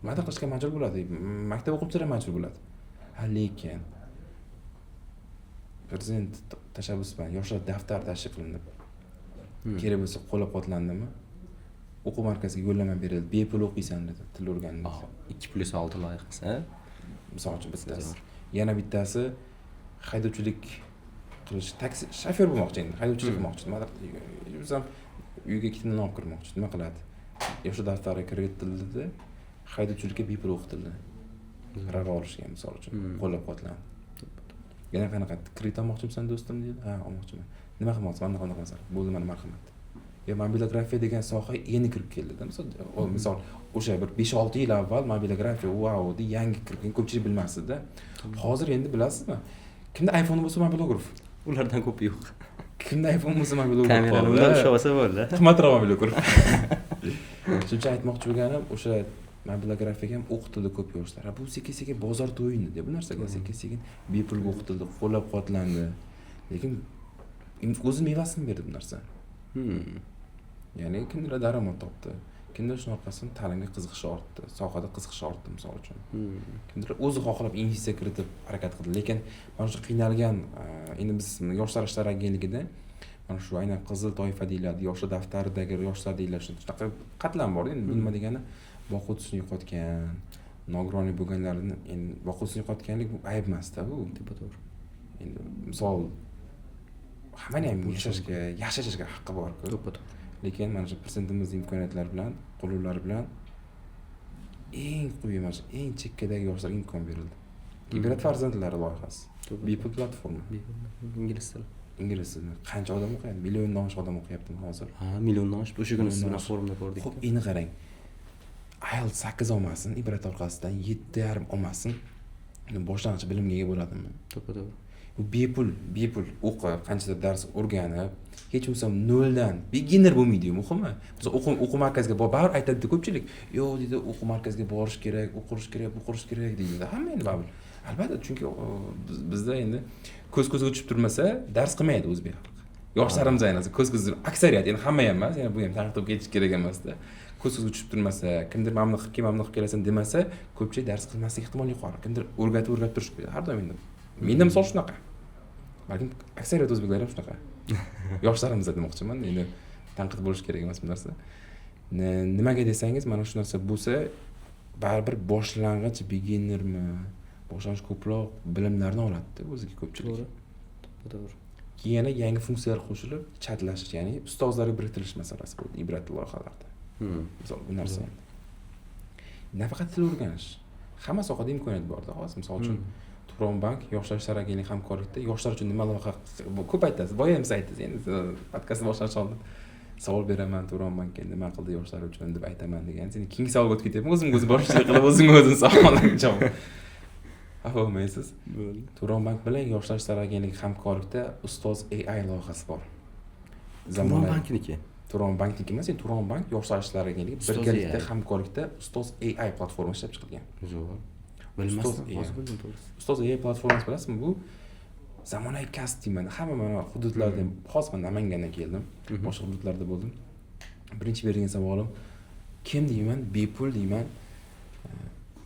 Speaker 1: Nima qilishga majbur bo'ladi? Maktab o'quvchilari majbur bo'ladi. Ha, lekin prezident tashabbusi bilan yoshlar daftar tashkil qilinib, kerak bo'lsa qo'llab-quvvatlandimi? O'quv markaziga yo'llanma berildi, bepul o'qiysan dedi, til o'rganishni.
Speaker 2: 2+6 loyihasi.
Speaker 1: Misol uchun bittasi. Yana bittasi haydovchilik qilish, taksi shofyor bo'lmoqchi endi, haydovchilik qilmoqchi. Nima o'zim uyga ikkitadan olib kirmoqchi. Nima qiladi? Yoshlar daftariga kiritildi, haydovchilikka bepul o'qitildi. Rava olishga misol uchun qo'llab-quvvatlandi. Yana qanaqa kredit olmoqchimisan do'stim dedi. Ha, olmoqchiman. Nima qilmoqchisan? Mana qanaqa masala. Bo'ldi, mana marhamat. Mobilografiya degan soha endi kirib keldi-da. Misol o'sha bir 5-6 yil avval mobilografiya wow deb yangi kirgan, ko'pchilik bilmasdi-da. Hozir endi bilasizmi? Kimda iPhone bo'lsa mobilograf?
Speaker 2: Ulardan ko'p yo'q.
Speaker 1: Kimda iPhone bo'lsa mobilograf?
Speaker 2: Kamerani bilan ushlab olsa bo'ldi.
Speaker 1: Qimmatroq mobilograf. Shuncha aytmoqchi bo'lganim, o'sha mobilografiyaga ham o'qitildi ko'p yoshlar. Bu sekin-sekin bozor to'yindi deb bu narsaga sekin-sekin bepul o'qitildi, qo'llab-quvvatlandi. Lekin o'zi mevasini berdi bu narsa. Ya'ni kimdir daromad topdi, kimdir shuning orqasidan ta'limga qiziqishi ortdi, sohada qiziqishi ortdi misol uchun. Kimdir o'zi xohlab investitsiya kiritib harakat qildi. Lekin mana shu qiynalgan, endi biz yoshlar ishlari agentligida mana shu aynan qizil toifa deyiladi, yoshlar daftaridagi yoshlar deyiladi. Shunaqa qatlam bor. Endi nima degani, boquvchisini yo'qotgan, nogironlik bo'lganlarni endi boquvchisini yo'qotganlik bu ayb emas-da bu.
Speaker 2: To'g'ri.
Speaker 1: Endi misol hamma ham yashashga haqqi bor-ku.
Speaker 2: To'g'ri.
Speaker 1: Lekin mana shu prezidentimizning imkoniyatlari bilan, qo'llovlari bilan eng quyi, mana shu eng chekkadagi yoshlarga imkon berildi. Ibrat farzandlari loyihasi. Bepul platforma.
Speaker 2: Ingliz tili.
Speaker 1: Ingliz tilida qancha odam o'qiyapti? Milliondan oshiq odam o'qiyapti hozir.
Speaker 2: Ha, milliondan oshiq. O'sha kuni siz bilan forumda ko'rdik.
Speaker 1: Xo'p, endi qarang. IELTS 8 olmasin, ibrat orqasidan 7,5 olmasin. Boshlang'ich bilimga ega bo'ladimi?
Speaker 2: To'g'ri.
Speaker 1: Bu bepul o'qib, qanchadir dars o'rganib, hech bo'lmasa noldan beginner bo'lmaydi-yu, muhimi. Biz o'quv markaziga baribir aytadi ko'pchilik, "Yo'q" deydi, "o'quv markaziga borish kerak, o'qish kerak, bu qilish kerak" deydi. Hamma endi baribir. Albatta, chunki bizda endi ko'z-ko'zga tushib turmasa, dars qilmaydi o'zbek xalqi. Yoshlarimiz ayniqsa ko'z-ko'zga, aksariyat, endi hamma ham emas, yana bu ham tanqid qilib ketish kerak emas-da. Ko'z-ko'zga tushib turmasa, kimdir mamnun qilib kelasan demasa, ko'pchilik dars qilmaslik ehtimoli yuqori. Kimdir o'rgatib turish kerak. Har doim endi. Menda misol shunaqa. Balkim aksariyat o'zbeklar ham shunaqa. Yoshlarimiz demoqchiman, endi tanqid bo'lish kerak emas bu narsa. Nimaga desangiz, mana shu narsa bo'lsa, baribir boshlang'ich beginnermi, boshlang'ich ko'proq bilimlarni oladi-da o'ziga ko'pchilik.
Speaker 2: To'g'ri.
Speaker 1: Keyin yangi funksiyalar qo'shilib, chatlashish, ya'ni ustozlarga biriktirish masalasi bo'ldi ibrat loyihalarida. Misol bu narsa. Nafaqat til o'rganish, hamma sohada imkoniyat bor-da hozir. Misol uchun Turon bank yoshlar ishlari agentligining hamkorlikda yoshlar uchun nima loyiha ko'p aytasiz. Boya ham siz aytasiz. Endi podkastni boshlanish oldin savol beraman Turon bankka nima qildi yoshlar uchun deb aytaman degan. Sen keyingi savolga o'tib ketyapman. O'zim boshchilik qilib o'zim savollarga javob. Bo'lmaysiz. Turon bank bilan yoshlar ishlari agentligi hamkorlikda ustoz AI loyihasi bor.
Speaker 2: Turon bankniki.
Speaker 1: Turon bankniki emas, Turon bank yoshlar ishlari agentligi birgalikda hamkorlikda ustoz AI platforma ishlab chiqilgan.
Speaker 2: Zo'r. Bilmasdim, hozir bildim to'g'risi.
Speaker 1: Ustoz AI platformasi bilasizmi? Bu zamonaviy kasb deyman. Hamma mana hududlarda, hozir men Namangandan keldim, boshqa hududlarda bo'ldim. Birinchi bergan savolim, kim deyman, bepul deyman,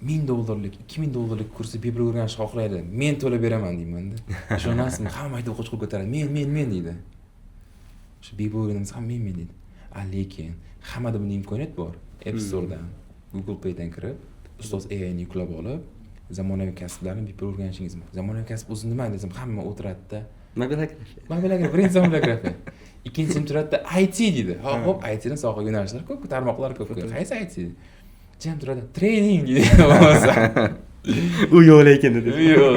Speaker 1: $1000, $2000 kursni bepul o'rganishni xohlaydi. Men to'lab beraman deyman-da. Ishonasizmi? Hamma aytib o'qishga ko'taradi. Men deydi. Shu bepul o'rganamiz ham men deydi. Lekin hammada bunday imkoniyat bor. App Store'dan, Google Play'dan kirib, ustoz AI ni yuklab olib, zamonaviy kasblarni bepul o'rganishingiz mumkin. Zamonaviy kasb o'zi nima desam, hamma o'tiradi-da. Mobilografiya, birinchi mobilografiya. Ikkinchisi turadida IT deydi. Hop, IT dan soha yo'nalishlari ko'p, tarmoqlar ko'p. Qaysi IT? Jam turadi. Treyning deydi.
Speaker 2: U yo'q lekin dedi.
Speaker 1: Yo'q,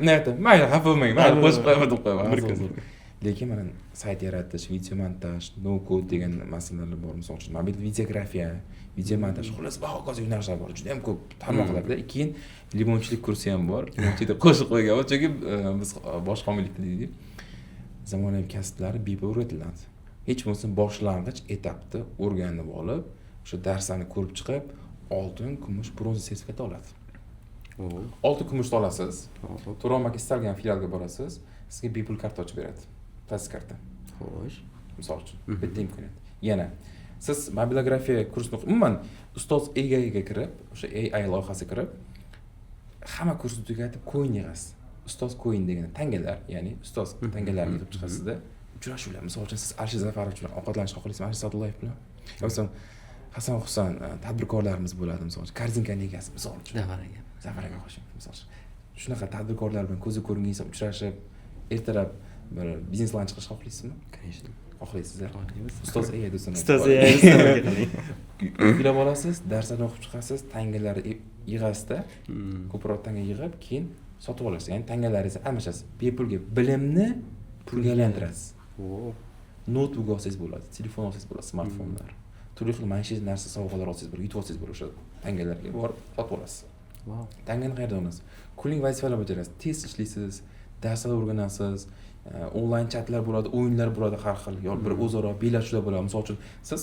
Speaker 1: nima mayli, xafa bo'lmang. Mayli, qo'shib qo'yaman deb qo'yaman. Lekin mana sayt yaratish, video montaj, no code degan masalalar bor. Misol uchun, mobil videografiya, video montaj, xullas hokazo yo'nalishlar bor. Juda ham ko'p tarmoqlarda. Keyin limonchilik kursi ham bor. Limonchilikda qo'shib qo'ygan. Chunki biz boshqa homiylikda deydik. Zamonaviy kasblar bepul o'rgatiladi. Hech bo'lmasa boshlang'ich etapda o'rganib olib, o'sha darslarni ko'rib chiqib, oltin, kumush, bronza sertifikat oladi. Oltin, kumushni olasiz. To'ron aka istalgan filialga borasiz, sizga bepul karta ochib beradi. Plastik karta.
Speaker 2: Xo'sh.
Speaker 1: Misol uchun, bitta imkoniyat. Yana siz mobilografiya kursini umuman ustoz AI-ga kirib, o'sha AI loyihasiga kirib, hamma kursni tugatib coin yig'asiz. Ustoz coin degani tangalar, ya'ni ustoz tangalarni yig'ib chiqasizda, uchrashuvlar. Misol uchun siz Alisher Zafarov bilan ovqatlanishni xohlaysizmi? Alisher Sadullayev bilan. Yo'qsa Hasan Husan tadbirkorlarimiz bo'ladi, misol uchun Korzinkaning egasi, misol uchun. Zafar aka qo'shing, misol uchun. Shunaqa tadbirkorlar bilan ko'zi ko'ringan uchrashib, ertalab bir biznes lan chiqishni xohlaysizmi?
Speaker 2: Конечно.
Speaker 1: Xohlaysizlar. Ustoz AI do'stlar.
Speaker 2: Ustoz AI qiling.
Speaker 1: Yuklab olasiz, darslarni o'qib chiqasiz, tangalarni yig'asizda, ko'proq tanga yig'ib, keyin sotib olasiz. Ya'ni tangalaringizni almashasiz. Bepulga bilimni pulga aylantirasiz. Notebook olsangiz bo'ladi, telefon olsangiz bo'ladi, smartfonlar. Turli xil maishiy narsa sovg'alar olsangiz bo'ladi, yutib olsangiz bo'ladi, o'sha tangalarga borib sotib olasiz. Tangani qayerdan olasiz? Kunlik vazifalar bajarasiz, test ishlaysiz, darslar o'rganasiz, onlayn chatlar bo'ladi, o'yinlar bo'ladi har xil, yoki bir o'zaro bellashuvlar bo'ladi. Misol uchun siz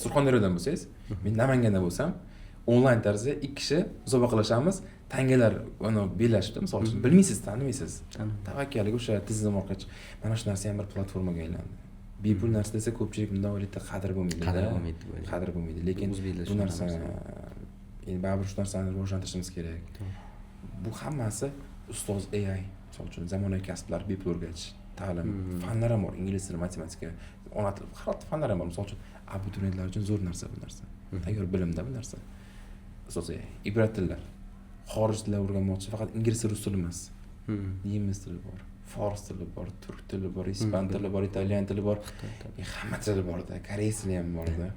Speaker 1: Surxondaryodan bo'lsangiz, men Namangandan bo'lsam, onlayn tarzda ikki kishi musobaqalashamiz, tangalar uni bellashibdi, misol uchun. Bilmaysiz, tanimaysiz. Tavakkaliga o'sha tizim orqali mana shu narsa ham bir platformaga aylandi. Bepul narsa desa ko'pchilik bundan o'ylaydi, qadr bo'lmaydi. Qadr bo'lmaydi. Lekin bu narsa endi baribir shu narsani rivojlantirishimiz kerak. Bu hammasi ustoz AI, misol uchun zamonaviy kasblar bepul o'rgatish, ta'lim, fanlar ham bor, ingliz tili, matematika, ona tili, har xil fanlar ham bor. Misol uchun abituriyentlar uchun zo'r narsa bu narsa. Tayyor bilimda bu narsa. Ustoz AI, ibrat tillar. Xorij tillar o'rganmoqchi, faqat ingliz tili, rus tili emas. Nemis tili bor, fors tili bor, turk tili bor, ispan tili bor, italyan tili bor. Hamma tili bor-da, koreys tili ham bor-da.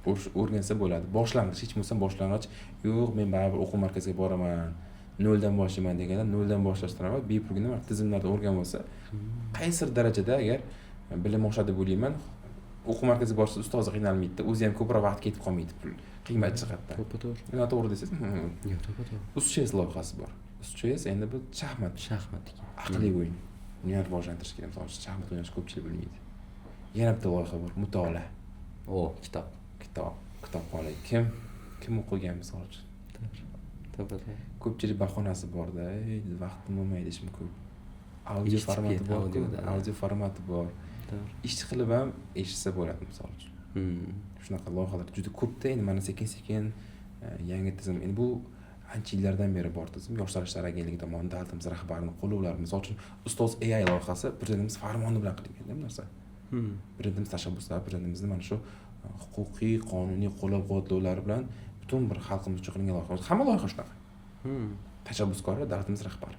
Speaker 1: O'rgansa bo'ladi. Boshlang'ich, hech bo'lmasa boshlang'ich, yo'q, men baribir o'quv markaziga boraman, noldan boshlayman deganda, noldan boshlashdan avval bepul nima tizimlarni o'rganib olsa, qaysi darajada agar bilim oshadi deb o'ylayman, o'quv markaziga borsa ustozi qiynalmaydi, o'zi ham ko'proq vaqt ketib qolmaydi pul qiymat jihatdan.
Speaker 2: To'g'ri.
Speaker 1: Nima to'g'ri desangiz?
Speaker 2: Yo'q, to'g'ri.
Speaker 1: Uschess loyihasi bor. Uschess endi bu shaxmat, aqliy o'yin. Buni rivojlantirish kerak. Misol uchun shaxmat o'ynashni ko'pchilik bilmaydi. Yana bitta loyiha bor, mutolaa. Kitobxona. Kim o'qigan misol uchun?
Speaker 2: To'g'ri.
Speaker 1: Ko'pchilik bahonasi bor-da, vaqtim bo'lmaydi, ishim ko'p. Audio formati bor, audio formati bor. Ish qilib ham eshitsa bo'ladi misol uchun. Shunaqa loyihalar juda ko'pda, endi mana sekin-sekin yangi tizim. Endi bu ancha yillardan beri bor tizim. Yoshlar ishlari agentligi tomonidan davlatimiz rahbarining qo'llovlari, misol uchun ustoz AI loyihasi prezidentimiz farmoni bilan qilingan bu narsa. Prezidentimiz tashabbuslari, prezidentimizni mana shu huquqiy, qonuniy qo'llab-quvvatlovlari bilan butun bir xalqimiz uchun qilingan loyiha. Hamma loyiha shunaqa. Tashabbuskori davlatimiz rahbari.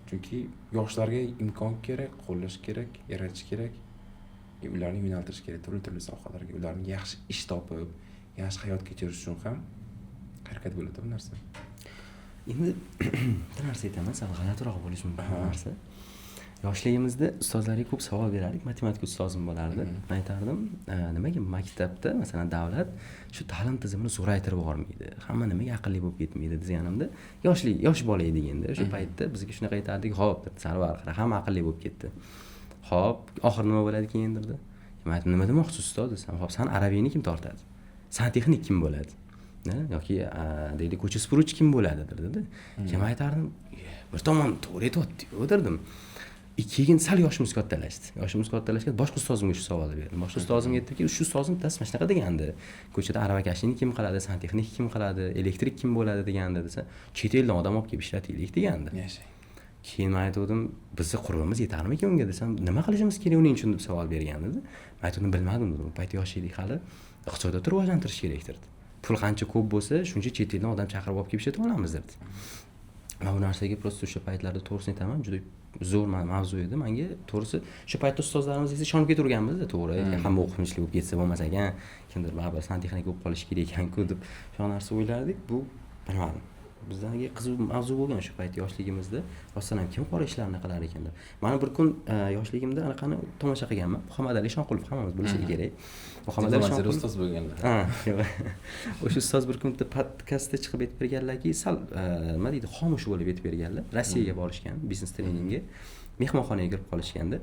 Speaker 1: Chunki yoshlarga imkon kerak, qo'llash kerak, yaratish kerak, ularni yo'naltirish kerak turli sohalarga, ularni yaxshi ish topib, yaxshi hayot kechirish uchun ham harakat bo'ladi bu narsa.
Speaker 2: Endi bir narsa aytaman, sal g'alatiroq bo'lishi mumkin bu narsa. Yoshligimizda ustozlarga ko'p savol berardik, matematika ustozim bo'lardi. Men aytardim, nimaga maktabda, masalan, davlat shu ta'lim tizimini zo'raytirib yubormaydi. Hamma nimaga aqlli bo'lib ketmaydi deganimda, yosh bola edik endi. O'sha paytda bizga shunaqa aytardik, "Xo'p, Sarvar, hamma aqlli bo'lib ketdi. Xo'p, oxir nima bo'ladi keyin?" dedi. Men aytdim, "Nima demoqchisiz ustoz?" desam, "Xo'p, san arabiyni kim tortadi? Santexnik kim bo'ladi? Yoki deylik ko'cha supuruvchi kim bo'ladi?" dedi. Keyin aytardim, "Bir tomon to'g'ri aytibdi-ku" derdim. keyin sal yoshimiz kattalashdi. Yoshimiz kattalashgach boshqa ustozimga shu savolni berdim. Boshqa ustozimga aytdimki, shu ustozim dast mana shunaqa degandi. Ko'chada aravakashini kim qiladi, santexnik kim qiladi, elektrik kim bo'ladi degandi desa, chet eldan odam olib kelib ishlataylik degandi.
Speaker 1: Yashang.
Speaker 2: Keyin men aytdim, bizni qurbimiz yetarmikan unga desam, nima qilishimiz kerak uning uchun deb savol bergan edi. Men aytdim, bilmadim dedim. Bu payt yosh edik hali. Iqtisodiyotni rivojlantirish kerak dedi. Pul qancha ko'p bo'lsa, shuncha chet eldan odam chaqirib olib kelib ishlatib olamiz dedi. Men bu narsaga prosta o'sha paytlarda to'g'risini aytaman, juda zo'r mavzu edi. Menga to'g'risi o'sha paytda ustozlarimiz esa ishonib ketaverganmiz-da, to'g'ri. Hamma o'qimishli bo'lib ketsa bo'lmas ekan, kimdir baribir santexnika bo'lib qolish kerak ekan-ku deb shu narsa o'ylardik. Bu bilmadim. Bizlarga qiziq mavzu bo'lgan shu payt yoshligimizda. Rostdan ham kim qora ishlarni qilar ekan deb. Mana bir kun yoshligimda anaqani tomosha qilganman. Muhammad Ali Shonqulov hammamiz bilishimiz kerak. Muhammad Ali Shonqulov
Speaker 1: ustoz bo'lganlar.
Speaker 2: O'sha ustoz bir kun podkastda chiqib aytib berganlarki, sal nima deydi, xomush bo'lib aytib berganlar. Rossiyaga borishgan, biznes treningga, mehmonxonaga kirib qolishganda,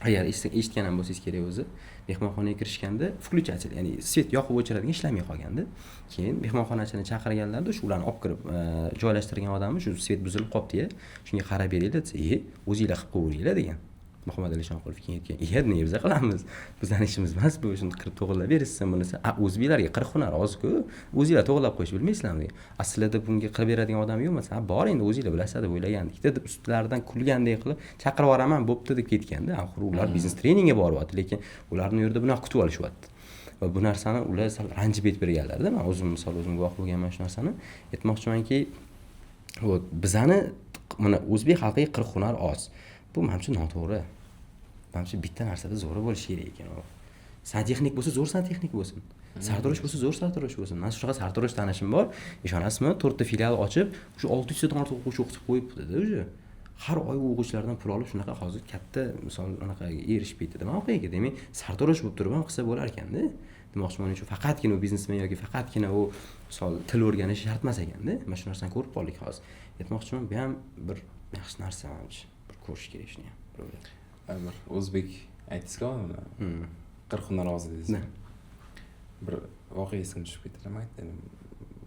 Speaker 2: agar eshitgan ham bo'lsangiz kerak o'zi, mehmonxonaga kirishganda включатель, ya'ni svet yoqib o'chiradigan ishlamay qolganda, keyin mehmonxonachini chaqirganlarda shu ularni olib kirib joylashtirgan odamni shu svet buzilib qolibdi-ya, shunga qarab beringlar desa, o'zinglar qilib qo'yinglar degan. Muhammad Ali Shonqulov keyin aytgan, nima biz qilamiz? Bizning ishimiz emas bu, shuni qilib to'g'rilab berasiz bunisi. O'zbeklarga 40 hunar oz-ku, o'zinglar to'g'rilab qo'yish bilmaysizlarmi degan. Aslida bunga qilib beradigan odam yo'q emas. Bor endi o'zinglar bilasizlar deb o'ylagandik deb ustlaridan kulgandek qilib chaqirib yuboraman, bo'pti deb ketganda, axir ular biznes treningga boryapti, lekin ularni yerda bunaqa kutib olishyapti. Va bu narsani ular sal ranjib aytib berganlar-da. Men o'zim guvoh bo'lganman shu narsani. Aytmoqchimanki, bizani mana o'zbek xalqiga 40 hunar oz. Bu menimcha noto'g'ri. Menimcha bitta narsada zo'ri bo'lishi kerak ekan. Santexnik bo'lsa, zo'r santexnik bo'lsin. Sartarosh bo'lsa, zo'r sartarosh bo'lsin. Men shunaqa sartarosh tanishim bor. Ishonasizmi? 4 ta filial ochib, shu 600 dan ortiq o'quvchi o'qitib qo'yibdi-da o'zi. Har oy o'quvchilardan pul olib shunaqa hozir katta misol anaqaga erishib ketdi. Nima qilayga? Demak, sartarosh bo'lib turib ham qilsa bo'lar ekan-da. Demoqchiman, shu faqatgina u biznesmen yoki faqatgina u misol til o'rganish shart emas ekanda. Mana shu narsani ko'rib qoldik hozir. Aytmoqchiman, bu ham bir yaxshi narsa menimcha. Bir ko'rish kerak shuni ham.
Speaker 1: Bir o'zbek aytdingiz-ku, 40 hunar oz dedingiz. Bir voqea esimga tushib ketdi. Nima aytdim?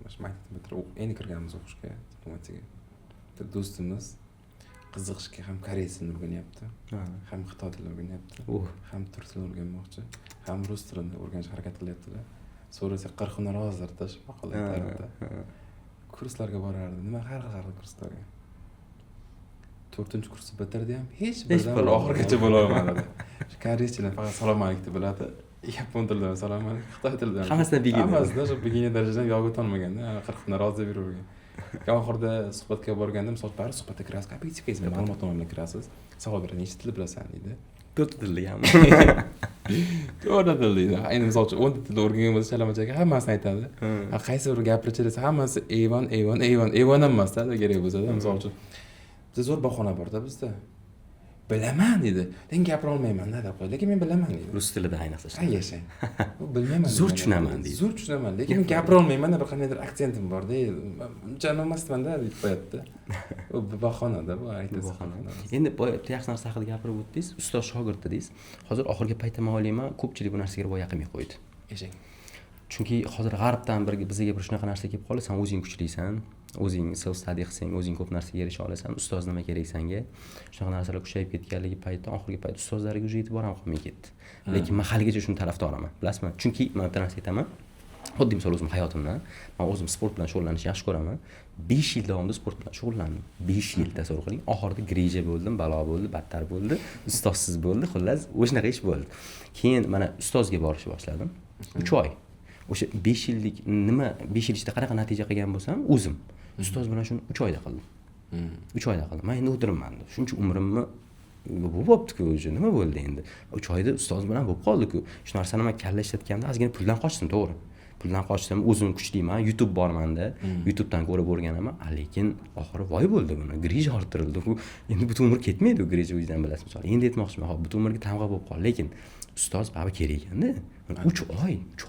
Speaker 1: Mana shu maktabda bitirib endi kirganmiz o'qishga, diplomatiyaga. Bitta do'stimiz qiziqishga ham koreys tilini o'rganyapti, ham xitoy tilini o'rganyapti, ham turk tilini o'rganmoqchi, ham rus tilini o'rganishga harakat qilyapti-da. So'rasa 40 hunar ozdir deb maqol aytardi. Kurslarga borardi. Nima har xil kurslarga. 4-kursni bitirdi ham hech birdan oxirigacha bo'la olmadi. Shu koreys tilini faqat salom alaykum biladi. Yapon tilidan salom alaykum, xitoy tilidan.
Speaker 2: Hammasidan begina.
Speaker 1: Hammasidan shu begina darajadan yo'q o'tolmaganda, 40 hunar oz deb yuravergan. Oxirida suhbatga borganda, misol bari suhbatga kirasiz, kompetitsiyaga ma'lumotnoma bilan kirasiz. Savol beradi, necha til bilasan deydi.
Speaker 2: 4 tilli ham.
Speaker 1: 4 til deydi. Endi misol uchun 10 tilni o'rgangan bo'lsa, chalamachaga hammasini aytadi. Qaysi bir gapirchi desa, hammasi A1 emas-da, kerak bo'lsa-da, misol uchun. Bizda zo'r bahona bor-da bizda. Bilaman dedi. Men gapira olmayman-da deb qo'ydi. Lekin men bilaman dedi.
Speaker 2: Rus tilida ayniqsa.
Speaker 1: Ay yashang. Bu bilmayman.
Speaker 2: Zo'r tushunaman deydi.
Speaker 1: Zo'r tushunaman, lekin men gapira olmayman-da, bir qandaydir aksentim bor-da. Uncha emasman-da deb qo'yapti. Bu bahona-da, bu aytasiz.
Speaker 2: Endi boyagi yaxshi narsa haqida gapirib o'tdingiz, ustoz shogird dedingiz. Hozir oxirgi paytda men o'ylayman, ko'pchilik bu narsaga rivoya qilmay qo'ydi.
Speaker 1: Yashang.
Speaker 2: Chunki hozir g'arbdan bizga bir shunaqa narsa kelib qoldi, sen o'zing kuchlisan, o'zing self study qilsang, o'zing ko'p narsaga erisha olasan, ustoz nima kerak senga? Shunaqa narsalar kuchayib ketganligi paytda oxirgi payt ustozlarga o'zi e'tibor ham qilmay ketdi. Lekin men haligacha shuni tarafdoriman. Bilasizmi? Chunki men bitta narsa aytaman. Xuddi misol o'zim hayotimdan, men o'zim sport bilan shug'ullanishni yaxshi ko'raman. 5 yil davomida sport bilan shug'ullandim. 5 yil tasavvur qiling. Oxirida grija bo'ldim, balo bo'ldi, battar bo'ldi, ustozsiz bo'ldi, xullas, o'shanaqa ish bo'ldi. Keyin mana ustozga borishni boshladim. 3 oy. O'sha 5 yillik nima 5 yil ichida qanaqa natija qilgan bo'lsam, o'zim ustoz bilan shuni 3 oyda qildim. 3 oyda qildim. Men endi o'tiribman. Shuncha umrimni bo'pti-ku, nima bo'ldi endi? 3 oyda ustoz bilan bo'lib qoldi-ku. Shu narsani men kalla ishlatganda ozgina puldan qochdim, to'g'ri. Puldan qochdim, o'zim kuchliman, YouTube bormanda, YouTubedan ko'rib o'rganaman, lekin oxiri voy bo'ldi buni. Grij orttirildi. Endi butun umr ketmaydi u grij o'zidan bilasiz misol. Endi aytmoqchiman, hop butun umrga tamg'a bo'lib qoldi, lekin ustoz baba kerak ekanda. 3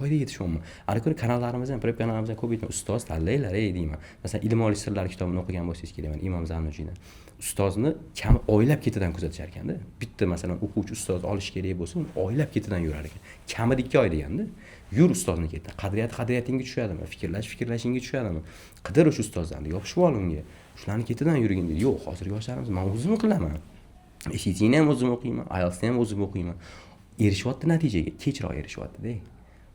Speaker 2: oyda yetishyapman. Ana ko'ra kanallarimizdan, prep kanalimizdan ko'p aytman, ustoz tanlaylar deyman. Masalan, Ilm olish sirlari kitobini o'qigan bo'lsangiz kerak, Imom Zanujiydan. Ustozni kam oylab ketidan kuzatishar ekanda. Bitta masalan o'quvchi ustoz olish kerak bo'lsa, uni oylab ketidan yurar ekan. Kamida 2 oy deganda. Yur ustozni ketdi. Qadriyatingga tushadimi? Fikrlashingga tushadimi? Qidir o'sha ustozlarni, yopishib ol unga. Shularni ketidan yurgin dedi. Yo'q, hozir yoshlarimiz men o'zim qilaman. SAT'ni ham o'zim o'qiyman, IELTS'ni ham o'zim o'qiyman. Erishyapti natijaga, kechroq erishyapti-da.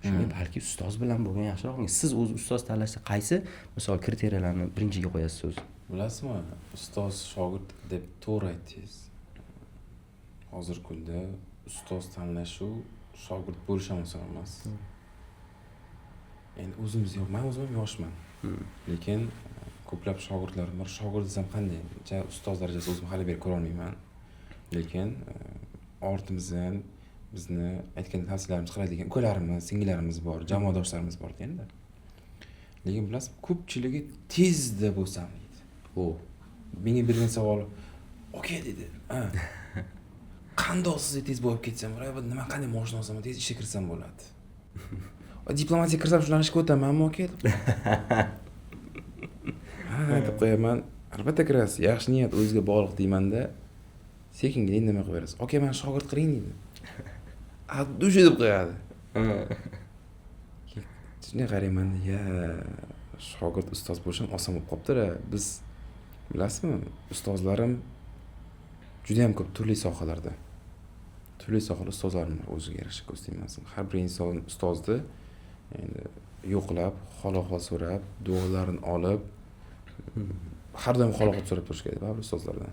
Speaker 2: Shunday balki ustoz bilan bo'lgan yaxshiroq. Siz o'z ustoz tanlashda qaysi misol kriteriyalarni birinchiga qo'yasiz o'zi?
Speaker 1: Bilasizmi, ustoz shogird deb to'g'ri aytdingiz. Hozir kunda ustoz tanlashu shogird bo'lish ham oson emas. Endi o'zimiz yo'q, men o'zim ham yoshman. Lekin ko'plab shogirdlarim bor. Shogird desam qanday? Ustoz darajasi o'zim hali berib ko'ra olmayman. Lekin ortimizdan bizni aytgan tavsiyalarimiz qiladigan ukalarimiz, singillarimiz bor, jamoadoshlarimiz bor endi. Lekin bilasiz, ko'pchiligi tezda bo'lsam deydi. Menga bergan savol, "Okey" dedi. Qandoq siz tez bo'lib ketsam, nima qanday mashina olsam, tez ishga kirsam bo'ladi. Diplomatiyaga kirsam shunaqa ishga o'tamanmi, okey? Deb qo'yaman. Albatta kirasiz. Yaxshi niyat o'zingizga bog'liq deyman-da. Sekingina indamay qo'yaverasiz. "Okey, men shogird qiling" deydi. Dush deb qo'yadi. Shunday qarayman-da, shogird ustoz bo'lish ham oson bo'lib qopti-da. Biz bilasizmi, ustozlarim juda ham ko'p turli sohalarda. Turli sohada ustozlarim o'ziga yarasha ko'rsatmasin. Har bir inson ustozni endi yo'qlab, hol-ahvol so'rab, duolarini olib, har doim hol-ahvol so'rab turish kerak baribir ustozlardan.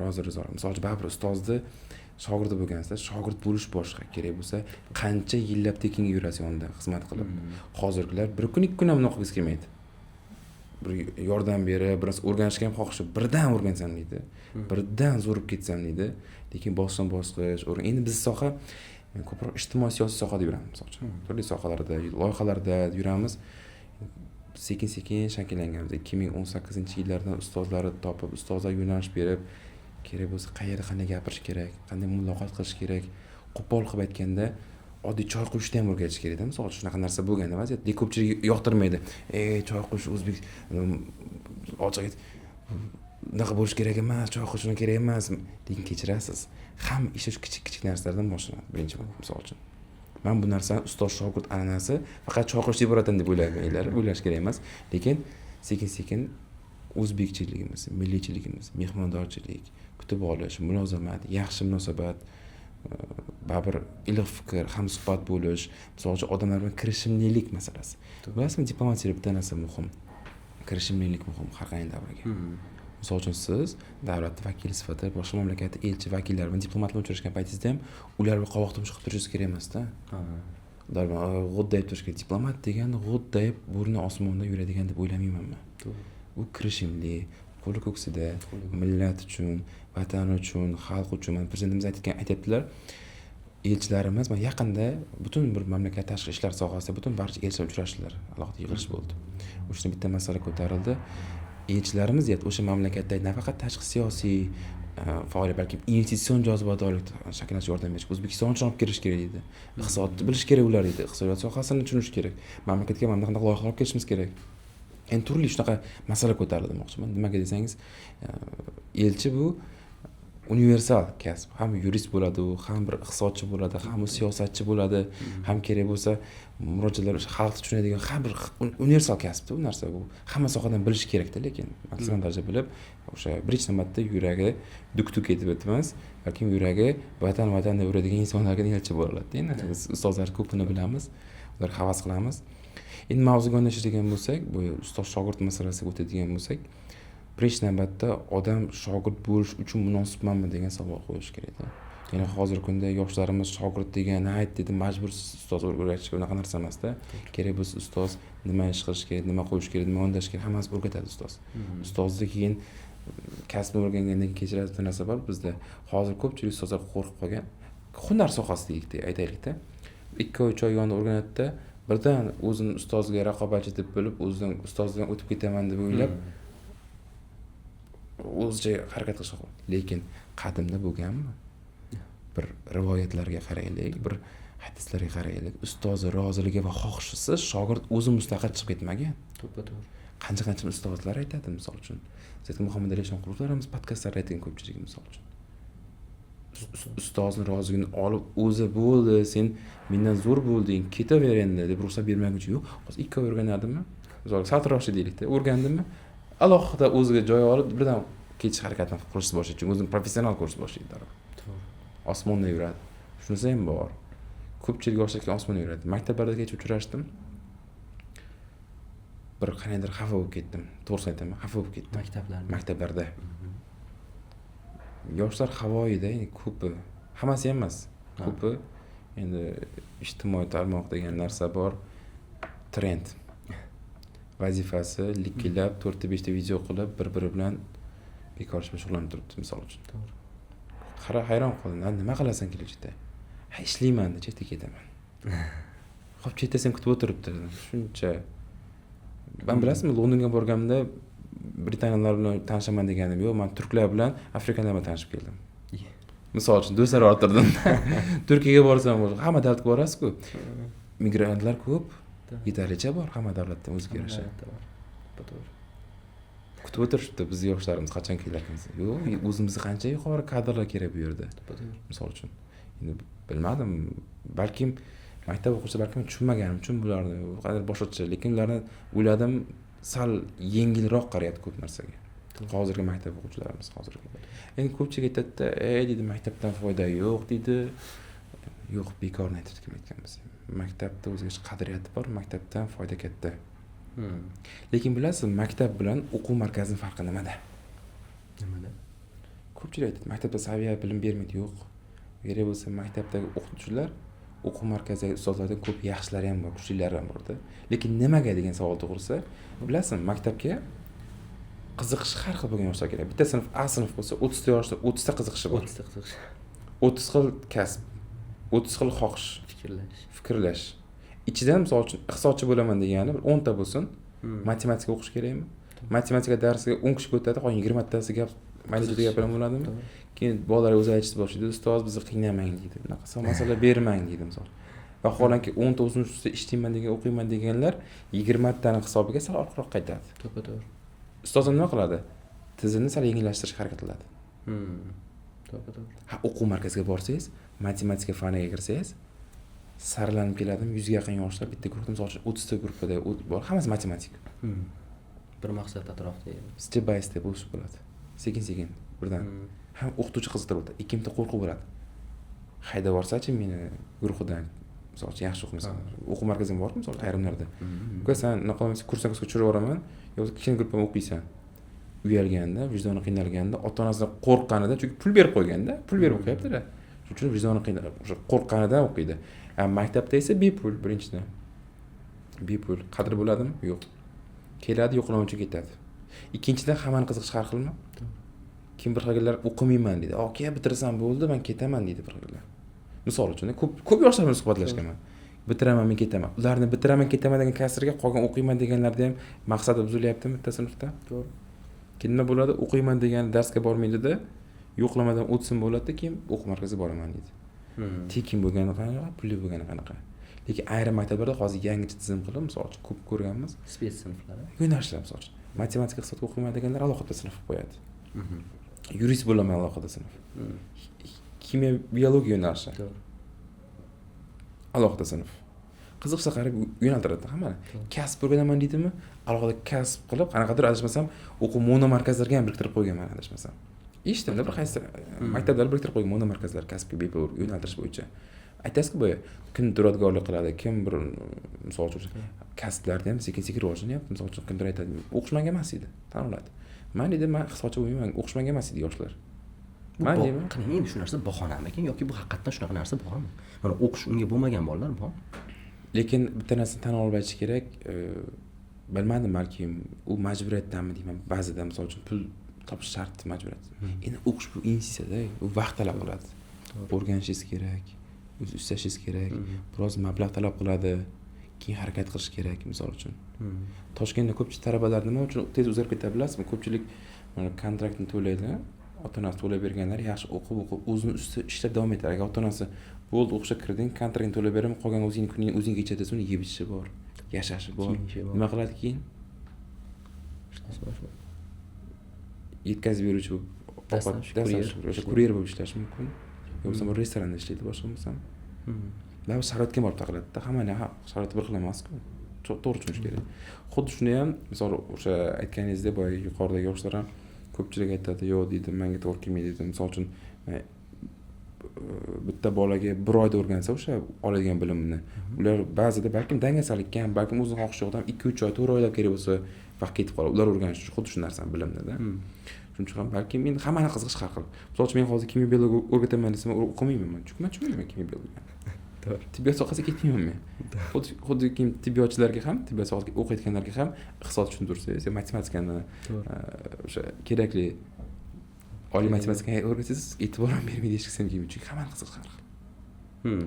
Speaker 1: Rozi-rizo. Masalan, baribir ustozni shogirdi bo'lgansiz, shogird bo'lish boshqa. Kerak bo'lsa, qancha yillab tekinga yurasiz yonida xizmat qilib. Hozirgilar bir kun, ikki kun ham unaqa qilgisi kelmaydi. Bir yordam berib, biroz o'rganishga ham xohishi, birdan o'rgansam deydi. Birdan zo'rib ketsam deydi. Lekin bosqich endi biz soha men ko'proq ijtimoiy siyosiy sohada yuramiz, masalan. Turli sohalarda, loyihalarda yuramiz. Sekin-sekin shakllanganmiz. 2018-yillardan ustozlarni topib, ustozlar yo'nalish berib, kerak bo'lsa qayerda qanday gapirish kerak, qanday muloqot qilish kerak, qo'pol qilib aytganda oddiy choy quyishni ham o'rgatish kerak-da. Misol uchun shunaqa narsa bo'lganda vaziyatda ko'pchilik yoqtirmaydi. Choy quyish o'zbek ochiq unaqa bo'lish kerak emas, choy quyish kerak emas. Lekin kechirasiz. Hamma ish kichik narsalardan boshlanadi birinchi bo'lib, misol uchun. Men bu narsani ustoz shogird an'anasi faqat choy quyish deb o'ratan deb o'ylamaylar, o'ylash kerak emas. Lekin sekin-sekin o'zbekchiligimiz, milliychiligimiz, mehmondorchilik, kutib olish, mulozamat, yaxshi munosabat, baribir iliq fikr, hamsuhbat bo'lish, misol uchun odamlar bilan kirishimlilik masalasi. Bilasizmi, diplomatiyada bitta narsa muhim. Kirishimlilik muhim har qanday davrga. Misol uchun siz davlat vakili sifatida boshqa mamlakatda elchi vakillari bilan diplomat bilan uchrashgan paytingizda ham ular bilan qovoq tumshuq qilib turishingiz kerak emas-da. Ular bilan g'o'ddayib turish kerak. Diplomat degani g'o'ddayib burni osmonda yuradigan deb o'ylamayman men. U kirishimli, qo'li ko'ksida, millat uchun, vatan uchun, xalq uchun. Mana prezidentimiz aytibdilar, elchilarimiz mana yaqinda butun bir mamlakat tashqi ishlar sohasida butun barcha elchilar uchrashdilar. Alohida yig'ilish bo'ldi. O'shanda bitta masala ko'tarildi. Elchilarimiz o'sha mamlakatda nafaqat tashqi siyosiy faoliyat, balki investitsion jozibadorlik shakllanishga yordam berish, O'zbekistonga olib kirish kerak dedi. Iqtisodni bilish kerak ular dedi. Iqtisodiyot sohasini tushunish kerak. Mamlakatga mana qanday loyihalar olib kelishimiz kerak. Endi turli shunaqa masala ko'tarildi demoqchiman. Nimaga desangiz, elchi bu universal kasb. Ham yurist bo'ladi, ham bir iqtisodchi bo'ladi, ham siyosatchi bo'ladi, ham kerak bo'lsa murojaatlar xalqni tushunadigan har bir universal kasb bu narsa bu. Hamma sohadan bilish kerak-da, lekin maksimal darajada bilib, o'sha birinchi navbatda yuragi duk-duk etib o'tmas, balki yuragi vatan deb uradigan insonlarga elchi bo'ladi. Endi biz ustozlar ko'pini bilamiz, ular havas qilamiz. Endi mavzuga yondashadigan bo'lsak, bu ustoz shogird masalasiga o'tadigan bo'lsak, birinchi navbatda odam shogird bo'lish uchun munosibmanmi degan savol qo'yish kerak-da. Ya'ni hozirgi kunda yoshlarimiz shogird degan ayt dedi, majbursiz ustoz o'rgatishga unaqa narsa emas-da. Kerak bo'lsa ustoz nima ish qilish kerak, nima qo'yish kerak, nima o'ndash kerak, hammasi o'rgatadi ustoz. Ustozni keyin kasbni o'rgangandan keyin kechiradigan narsa bor bizda. Hozir ko'pchilik ustozlar qo'rqib qolgan. Hunar sohasidagi aytaylik-da. 2 oy choy yonida o'rganadi-da, birdan o'zini ustozga raqobatchi deb bilib, o'zidan ustozdan o'tib ketaman deb o'ylab o'zicha harakat qilish kerak. Lekin qadimda bo'lganmi? Bir rivoyatlarga qaraylik, bir hadislarga qaraylik. Ustozi roziligi va xohishisiz shogird o'zi mustaqil chiqib ketmagan.
Speaker 2: To'g'ri.
Speaker 1: Qancha ustozlar aytadi, misol uchun. Zayt Muhammad Alishon Qurutlarimiz podkastlarda aytgan ko'pchilik, misol uchun. Ustozni roziligini olib, o'zi bo'ldi, sen mendan zo'r bo'lding, ketaver endi deb ruxsat bermaguncha yo'q. Hozir 2 oy o'rganadimmi? Misol saltroqchi deylik-da, o'rgandimmi? Alohida o'ziga joy olib birdan ketish harakatini qilishni boshlaydi. Chunki o'zini professional ko'rishni boshlaydi darrov.
Speaker 2: To'g'ri.
Speaker 1: Osmonda yuradi. Shunisi ham bor. Ko'pchilik yoshlar osmonda yuradi. Maktablarda kech uchrashdim. Bir qanaydir xafa bo'lib ketdim. To'g'risini aytaman, xafa bo'lib ketdim. Maktablarda. Yoshlar havoyida, ko'pi, hammasi ham emas. Ko'pi endi ijtimoiy tarmoq degan narsa bor. Trend. Vazifasi likkilab 4-5 ta video qilib, bir-biri bilan bekor ish bilan shug'ullanib turibdi, misol uchun.
Speaker 2: To'g'ri.
Speaker 1: Qara, hayron qoldim. Nima qilasan kelajakda? Ha, ishlayman, chetga ketaman. Xo'p, chetda ham kutib o'tiribdi. Shuncha. Men bilasizmi, Londonga borganimda Britaniyalar bilan tanishaman deganim yo'q, men turklar bilan afrikanlar bilan tanishib keldim. Misol uchun do'stlar orttirdim. Turkiyaga borsam, hamma davlatga borasiz-ku. Migrantlar ko'p, yetarlicha bor, hamma davlatdan o'ziga yarasha.
Speaker 2: To'g'ri.
Speaker 1: Kutib o'tirishibdi bizni yoshlarimiz qachon kelarkanmiz. Yo'q, o'zimizga qancha yuqori kadrlar kerak bu yerda. Misol uchun. Endi bilmadim, balkim maktab o'quvchilari balkim tushunmaganim uchun bularni qadar boshqacha, lekin ularni o'yladim sal yengilroq qarayapti ko'p narsaga. Hozirgi maktab o'quvchilarimiz hozirgi. Endi ko'pchilik aytadi-da, deydi maktabdan foyda yo'q deydi. Yo'q, bekorni aytib ketganmiz. Maktabda o'ziga qadriyati bor, maktabdan foyda katta. Lekin bilasiz, maktab bilan o'quv markazining farqi nimada?
Speaker 2: Nimada?
Speaker 1: Ko'pchilik aytadi, maktabda saviya bilim bermaydi. Yo'q. Kerak bo'lsa maktabdagi o'qituvchilar o'quv markazidagi ustozlardan ko'p yaxshilari ham bor, kuchlilari ham bor-da. Lekin nimaga degan savol tug'ilsa, bilasizmi, maktabga qiziqishi har xil bo'lgan yoshlar kerak. Bitta sinf A sinf bo'lsa, 30 ta yoshda 30 ta qiziqishi bor.
Speaker 2: 30 ta qiziqish.
Speaker 1: 30 xil kasb, 30 xil xohish, fikrlash. Ichidan misol uchun iqtisodchi bo'laman degani bir 10 ta bo'lsin, matematika o'qish kerakmi? Matematika darsiga 10 kishi o'tadi, qolgan 20 tasi gap mayda juda gap bilan bo'ladimi? Keyin bolalar o'zi aytishni boshlaydi, ustoz bizni qiynamang deydi. Bunaqa masala bermang deydi misol. Vaholanki 10 ta o'zini ustida ishlayman degan, o'qiyman deganlar 20 tani hisobiga sal orqaroq qaytadi.
Speaker 2: To'g'ri.
Speaker 1: Ustoz nima qiladi? Tizimni sal yengillashtirishga harakat qiladi.
Speaker 2: To'g'ri.
Speaker 1: Ha, o'quv markaziga borsangiz, matematika faniga kirsangiz, sarlanib keladimi 100 ga yaqin yoshlar bitta guruhda, misol uchun 30 ta guruhda bor, hammasi matematik.
Speaker 2: Bir maqsad atrofida.
Speaker 1: Step by step o'sib bo'ladi. Sekin-sekin birdan. Ham o'qituvchi qiziqtirib o'tadi. Ikkimta qo'rquv bo'ladi. Haydab borsa-chi meni guruhidan, misol uchun yaxshi o'qimaysan. O'quv markazim bormi, misol ayrimlarda. Uka, sen nima qilmaysan, kursdan kursga tushirib yuboraman, yo'q kichkina guruhda o'qiysan. Uyalganda, vijdoni qiynalganda, ota-onasidan qo'rqqanida, chunki pul berib qo'yganda, pul berib o'qiyapti-da. Shuning uchun vijdoni qiynalib, o'sha qo'rqqanidan o'qiydi. Maktabda esa bepul, birinchidan. Bepul. Qadri bo'ladimi? Yo'q. Keladi, yo'qlamoq uchun ketadi. Ikkinchidan hammani qiziqishi har xilmi? Kim bir xillar o'qimayman deydi. "Aka, bitirsam bo'ldi, men ketaman" deydi bir xillar. Misol uchun, ko'p yoshlar bilan suhbatlashganman. Bitiraman, men ketaman. Ularni bitiraman, ketaman degan kasrga qolgan o'qiyman deganlarda ham maqsadi buzilyaptimi bitta sinfda? To'g'ri. Keyin nima bo'ladi? O'qiyman degan darsga bormaydi-da, yo'qlamadan o'tsin bo'ladi, keyin o'quv markaziga boraman deydi. Tekin bo'lgani qanaqa, pulli bo'lgani qanaqa. Lekin ayrim maktablarda hozir yangicha tizim qilib, misol uchun ko'p ko'rganmiz.
Speaker 2: Spets sinflari.
Speaker 1: Yo'nalishlar misol uchun. Matematika, iqtisod o'qiyman deganlar alohida sinf qo'yadi. Yurist bo'laman alohida sinf. Kimyo, biologiya yo'nalishi. To'g'ri. Alohida sinf. Qiziqsa qarab yo'naltiradi hammani. Kasb o'rganaman deydimi? Alohida kasb qilib, qanaqadir adashmasam, o'quv mono markazlariga ham biriktirib qo'yganman adashmasam. Eshitdim, bir qaysi maktablar biriktirib qo'ygan mono markazlar kasbga bepul yo'naltirish bo'yicha. Aytasizku boya, kim duradgorlik qiladi, kim bir misol uchun kasblarda ham sekin-sekin rivojlanyapti. Misol uchun kimdir aytadi, o'qishmanga emas edi, tan oladi. Men dedim, men iqtisodchi bo'lmayman, o'qishmanga emas edi yoshlar.
Speaker 2: Men deyman, qani endi shu narsa bahonamikin yoki bu haqiqatdan shunaqa narsa bormi? Mana o'qish unga bo'lmagan bolalar bor.
Speaker 1: Lekin bitta narsani tan olib aytish kerak, bilmadim, balki u majburiyatdanmi deyman, ba'zida misol uchun pul topish shart majburiyat. Endi o'qish bu investitsiya-da, u vaqt talab qiladi. O'rganishingiz kerak, o'z ustashingiz kerak, biroz mablag' talab qiladi, keyin harakat qilish kerak, misol uchun. Toshkentda ko'pchilik talabalar nima uchun tez o'zgarib ketadi bilasizmi? Ko'pchilik kontraktni to'laydi, ota-onasi to'lab berganlar yaxshi o'qib, o'zini ustida ishlab davom etadi. Agar ota-onasi bo'ldi, o'qishga kirding, kontraktni to'lab beraman, qolgan o'zingning kuningni o'zing kechirasiz, uni yeb ichishi bor, yashashi bor. Nima qiladi keyin? Yetkazib beruvchi o'sha kuryer bo'lib ishlashi mumkin. Yo'qsa bir restoranda ishlaydi, boshqa bo'lsam. Mana sharoitga borib taqiladi-da, hammani sharoit bir xil emas-ku. To'g'ri tushunish kerak. Xuddi shuni ham, misol o'sha aytganingizdek, boya yuqoridagi yoshlar ham ko'pchilik aytadi yo'q deydi menga to'g'ri kelmaydi deydi. Misol uchun bitta bolaga 1 oyda o'rgansa o'sha oladigan bilimni ular ba'zida balkim dangasalikka ham balkim o'zini xohishi yo'qdan 2-3 oy 4 oylar kerak bo'lsa vaqt ketib qoladi ular o'rganish uchun xuddi shu narsani bilimnida. Shuning uchun ham balkim men hammani qiziqish har xil. Misol uchun men hozir kimyo biologiya o'rgataman desam o'qimayman men. Chunki men tushunmayman kimyo biologiyani. To'g'ri. Tibbiyot sohasiga ketmayman men. Xuddi tibbiyotchilarga ham, tibbiyot sohasiga o'qiyotganlarga ham iqtisod tushuntirsangiz, matematikani o'sha kerakli oliy matematikani o'rgatsangiz e'tibor ham bermaydi hech kim chunki hammani qiziqish har xil.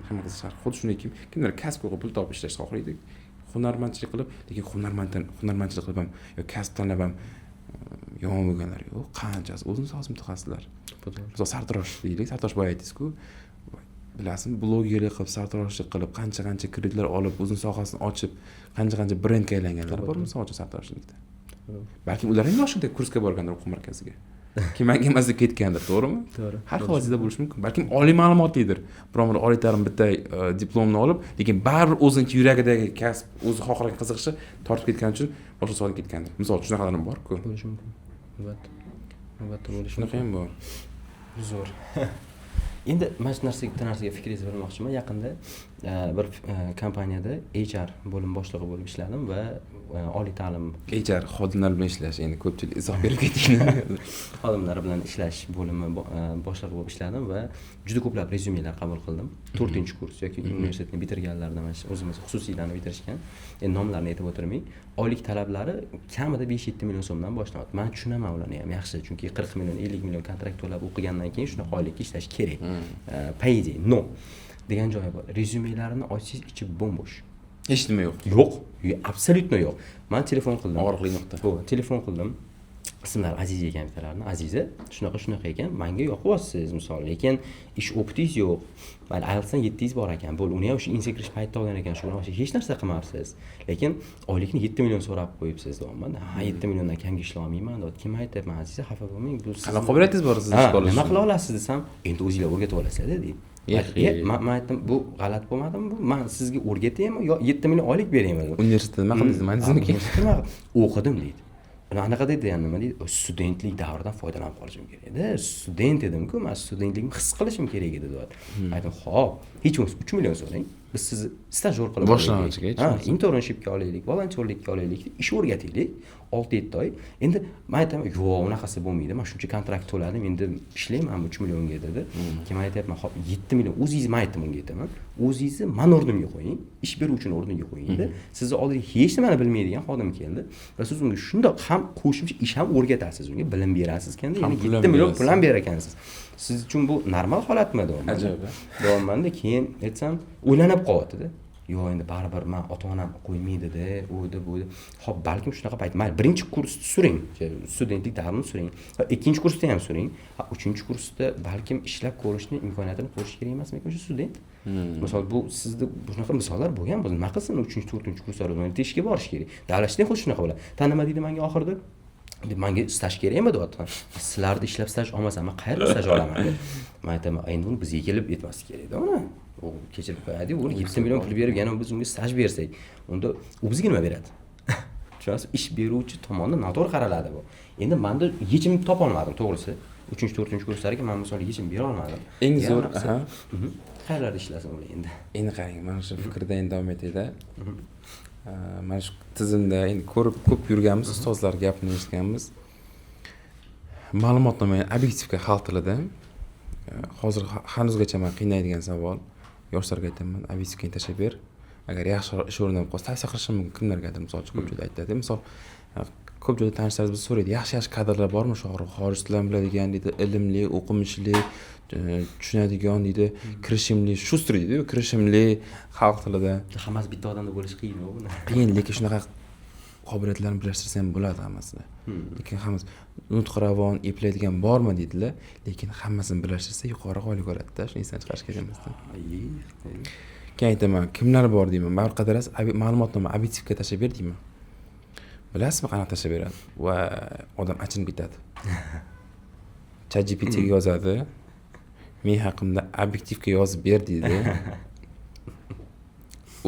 Speaker 1: Hamma qiziqish har xil. Xuddi shunday kimlar kasb qilib pul topib ishlashni xohlaydi. Hunarmandchilik qilib, lekin hunarmandchilik qilib ham yo kasb tanlab ham yomon bo'lganlar yo'q. Qanchasi o'zini sohasi mutaxassislar. Misol sartarosh deylik, sartarosh boya aytdingiz-ku. Bilasizmi, blogerlik qilib, sartaroshlik qilib, qancha kreditlar olib, o'zini sohasini ochib, qancha brendga aylanganlar bor misol uchun sartaroshlikda. Balkim ular ham yoshida kursga borgandir o'quv markaziga. Menga emas deb ketgandir, to'g'rimi?
Speaker 2: To'g'ri.
Speaker 1: Har xil vaziyatda bo'lishi mumkin. Balkim oliy ma'lumotlidir. Biroq oliy ta'lim bitta diplomni olib, lekin baribir o'zining yuragidagi kasb, o'zi xohlagan qiziqishi tortib ketgani uchun boshqa sohaga ketgandir. Misol shunaqalar ham bor-ku.
Speaker 2: Bo'lishi mumkin. Albatta bo'lishi
Speaker 1: Shunaqa ham bor.
Speaker 2: Zo'r. Endi mana shu narsaga fikringizni bilmoqchiman. Yaqinda bir kompaniyada HR bo'lim boshlig'i bo'lib ishladim va oliy ta'lim
Speaker 1: HR xodimlar bilan ishlash, endi ko'pchilik izoh berib ketdinglar.
Speaker 2: Xodimlar bilan ishlash bo'limi boshlig'i bo'lib ishladim va juda ko'plab rezyumelar qabul qildim. 4-kurs yoki universitetni bitirganlardan mana shu o'zimiz xususiylarni bitirishgan. Endi nomlarini aytib o'tirmay, oylik talablari kamida 5-7 million so'mdan boshlanadi. Men tushunaman ularni ham yaxshi, chunki 40 million, 50 million kontrakt to'lab o'qigandan keyin shunaqa oylikka ishlash kerak. Paydi, no degan joyi bor. Rezyumelarini ochsangiz ichi bo'm-bo'sh.
Speaker 1: Hech nima yo'q.
Speaker 2: Yo'q, absolyutno yo'q. Men telefon qildim.
Speaker 1: Og'riqli nuqta.
Speaker 2: To'g'ri, telefon qildim. Ismlari Aziza ekan bittalarni. Aziza, shunaqa ekan, menga yoqyapsiz misol, lekin ish optingiz yo'q. Mayli, IELTSdan 7 bor ekan. Bo'l, uni ham shu insa kirish paytida olgan ekan, shuni hech narsa qilmabsiz. Lekin oylikni 7 million so'rab qo'yibsiz, deyapman. Ha, 7 milliondan kamga ishlay olmayman, deb. Kim aytayapman, Aziza, xafa bo'lmang, bu siz.
Speaker 1: Qanaqa qobiliyatingiz bor siz ish qilish?
Speaker 2: Nima qila olasiz desam, endi o'zingizlar o'rgatib olasizlar deydi. Men aytdim, bu g'alati bo'lmadimi bu? Men sizga o'rgataymi yo 7 million oylik beraymi?
Speaker 1: Universitetda nima qildingiz? Men deymki,
Speaker 2: o'qidim deydi. Anaqa deydi, yani nima deydi? Studentlik davridan foydalanib qolishim kerak edi. Student edim-ku, men studentlikni his qilishim kerak edi, deydi. Aytdim, "Xo'p, hech bo'lmasa 3 million so'rang. Biz sizni stajyor qilib
Speaker 1: boshlang'ichga,
Speaker 2: internshipga olaylik, volontyorlikka olaylik, ish o'rgataylik 6-7 oy. Endi men aytaman, "Yo'q, unaqasi bo'lmaydi. Men shuncha kontrakt to'ladim, endi ishlayman 3 millionga" dedi. Keyin aytayapman, "Xo'p, 7 million o'zingiz men aytdim unga aytaman. O'zingizni men o'rnimga qo'ying, ish beruvchini o'rniga qo'ying" dedi. Sizni oldinga hech nimani bilmaydigan xodim keldi va siz unga shundoq ham qo'shimcha ish ham o'rgatasiz, unga bilim berasiz ekan-da, ya'ni 7 million pul ham berar ekansiz. Siz uchun bu normal holatmi deyman.
Speaker 1: Ajoyib.
Speaker 2: Deyapman-da, keyin aytsam, o'ylanib qolyapti-da. Yo'q, endi baribir men ota-onam qo'ymaydi-da, o'ydi bu. Xo'p, balkim shunaqa payt. Mayli, birinchi kursni suring, studentlik davrini suring. Ikkinchi kursda ham suring. Uchinchi kursda balkim ishlab ko'rishni imkoniyatini ko'rish kerak emasmi o'sha student? Misol bu sizda shunaqa misollar bo'lgan bo'lsa, nima qilsin 3-4 kurslardan teshga borish kerak. Davlatda ham xuddi shunaqa bo'ladi. Nima deydi menga oxirida? Menga staj kerakmi deyapti. Sizlarda ishlab staj olmasam, men qayerda staj olaman? Men aytaman, endi uni bizga kelib yetmasi kerak-da uni. U kechirib qo'yadi, uni 7 million pul berib, yana biz unga staj bersak, unda u bizga nima beradi? Tushunasiz? Ish beruvchi tomonidan noto'g'ri qaraladi bu. Endi menda yechim topa olmadim, to'g'risi. 3-4-kurslarga men misol yechim bera olmadim.
Speaker 1: Eng zo'r,
Speaker 2: qayerlarda ishlasin ular endi?
Speaker 1: Endi qarang, mana shu fikrda endi davom etayda. Mana shu tizimda endi ko'p yurganmiz, ustozlar gapini eshitganmiz. Ma'lumotnoma obyektivga xalq tilida. Hozir hanuzgacha men qiynaydigan savol. Yoshlarga aytaman, obyektivga tashlab ber. Agar yaxshi ish o'rnida qolsa, tavsiya qilishim mumkin kimlargadir, misol uchun ko'p joyda aytadi. Misol ko'p joyda tanishlaringiz biz so'raydi, yaxshi kadrlar bormi shu xorij tilini biladigan deydi, ilmli, o'qimishli, tushunadigan deydi, kirishimli, shustr deydi-ku, kirishimli xalq tilida.
Speaker 2: Hammasi bitta odamda bo'lishi qiyin-ku buni.
Speaker 1: Qiyin, lekin shunaqa qobiliyatlarni birlashtirsa ham bo'ladi hammasini. Lekin hammasi nutq ravon eplaydigan bormi deydilar, lekin hammasini birlashtirsa yuqori oylik oladi-da, shuni esdan chiqarish kerak emasdan. Keyin aytaman, kimlar bor deyman, barqadarasiz ma'lumotnoma obyektivga tashlab ber deyman. Bilasizmi qanaqa tashlab beradi? Va odam achinib ketadi. ChatGPT ga yozadi. Men haqimda obyektivga yozib ber deydi.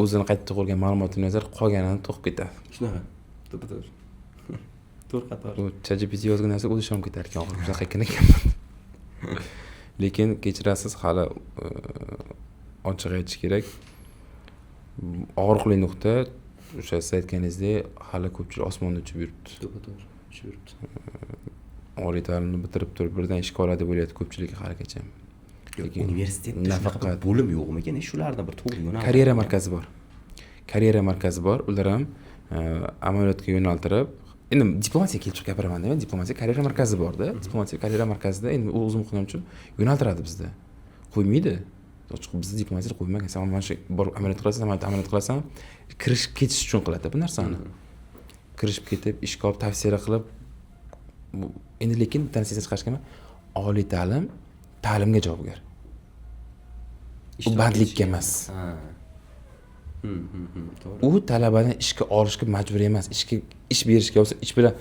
Speaker 1: O'zini qayta qo'ygan ma'lumotini yozar, qolganini to'qib ketadi.
Speaker 2: Shunaqa. To'g'ri. to'rqator.
Speaker 1: Bu ChatGPT yozgan narsa o'zi ishonib ketar ekan, oxiri shunaqa ekan. Lekin kechirasiz, hali ochiq aytish kerak. Og'riqli nuqta o'sha siz aytganingizdek, hali ko'pchilik osmonda uchib yuribdi.
Speaker 2: To'g'ri, uchib yuribdi.
Speaker 1: Oliy ta'limni bitirib turib birdan ishga oladi bo'lyapti ko'pchilik haligacha.
Speaker 2: Lekin universitetda nafaqat bo'lim yo'qmikan, shulardan bir to'g'ri yo'nalish.
Speaker 1: Karyera markazi bor. Karyera markazi bor. Ular ham amaliyotga yo'naltirib, endi diplomatiyaga kelib chiqib gapiraman deyman. Diplomatiya karyera markazi borda. Diplomatiya karyera markazida endi o'zim o'qiganim uchun yo'naltiradi bizda. Qo'ymaydi. Ochiq bizda diplomatiya qo'ymagan. Sen mana shu bor amaliyot qilasan, amaliyot qilasan, kirishib ketish uchun qiladi bu narsani. Kirishib ketib, ishga olib tavsiya qilib endi lekin tanasidan chiqarishgan oliy ta'lim ta'limga javobgar. U bandlikka emas.
Speaker 2: To'g'ri.
Speaker 1: U talabadan ishga olishga majbur emas, ish berishga bo'lsa, ish bilan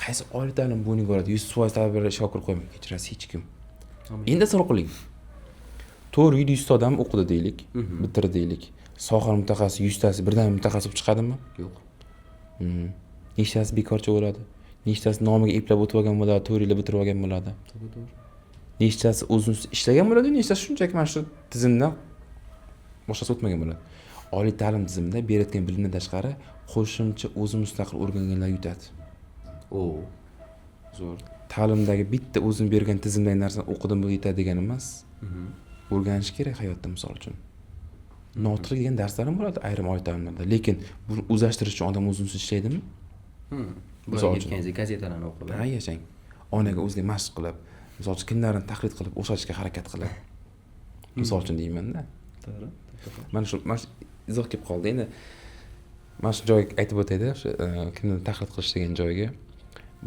Speaker 1: qaysi oliy ta'lim bo'ning bo'ladi? 100% talabalar shokir qo'ymang, kechirasiz hech kim. Endi savol qiling. 400 ta odam o'qidi deylik, bitirdi deylik. Soha mutaxassisi 100 tasi birdan mutaxassis bo'lib chiqadimi?
Speaker 2: Yo'q.
Speaker 1: Nechtasi bekorchi bo'ladi? Nechtasi nomiga eplab o'tib olgan bo'ladi, 4 yil bitirib olgan bo'ladi.
Speaker 2: To'g'ri.
Speaker 1: Nechtasi o'zini ishlagan bo'ladi, nechtasi shunchaki mana shu tizimdan boshqasi o'tmagan bo'ladi. Oliy ta'lim tizimida berayotgan bilimdan tashqari qo'shimcha o'zi mustaqil o'rganganlar yutadi. Zo'r. Ta'limdagi bitta o'zim bergan tizimdagi narsani o'qidim bu yetadi degani emas. O'rganish kerak hayotda, misol uchun. Notiq degan darslar ham bo'ladi ayrim oliy ta'limlarda, lekin buni o'zlashtirish uchun odam o'zini ishlaydimi?
Speaker 2: Misol uchun gazetalarni o'qib,
Speaker 1: yashang. Onaga o'ziga mashq qilib, misol uchun kimlarni taqlid qilib o'xshatishga harakat qilib. Misol uchun deyman-da.
Speaker 2: To'g'ri.
Speaker 1: Mana shu izoh kelib qoldi. Endi mana shu joyga aytib o'taydi, o'sha kimni taqlid qilish degan joyga.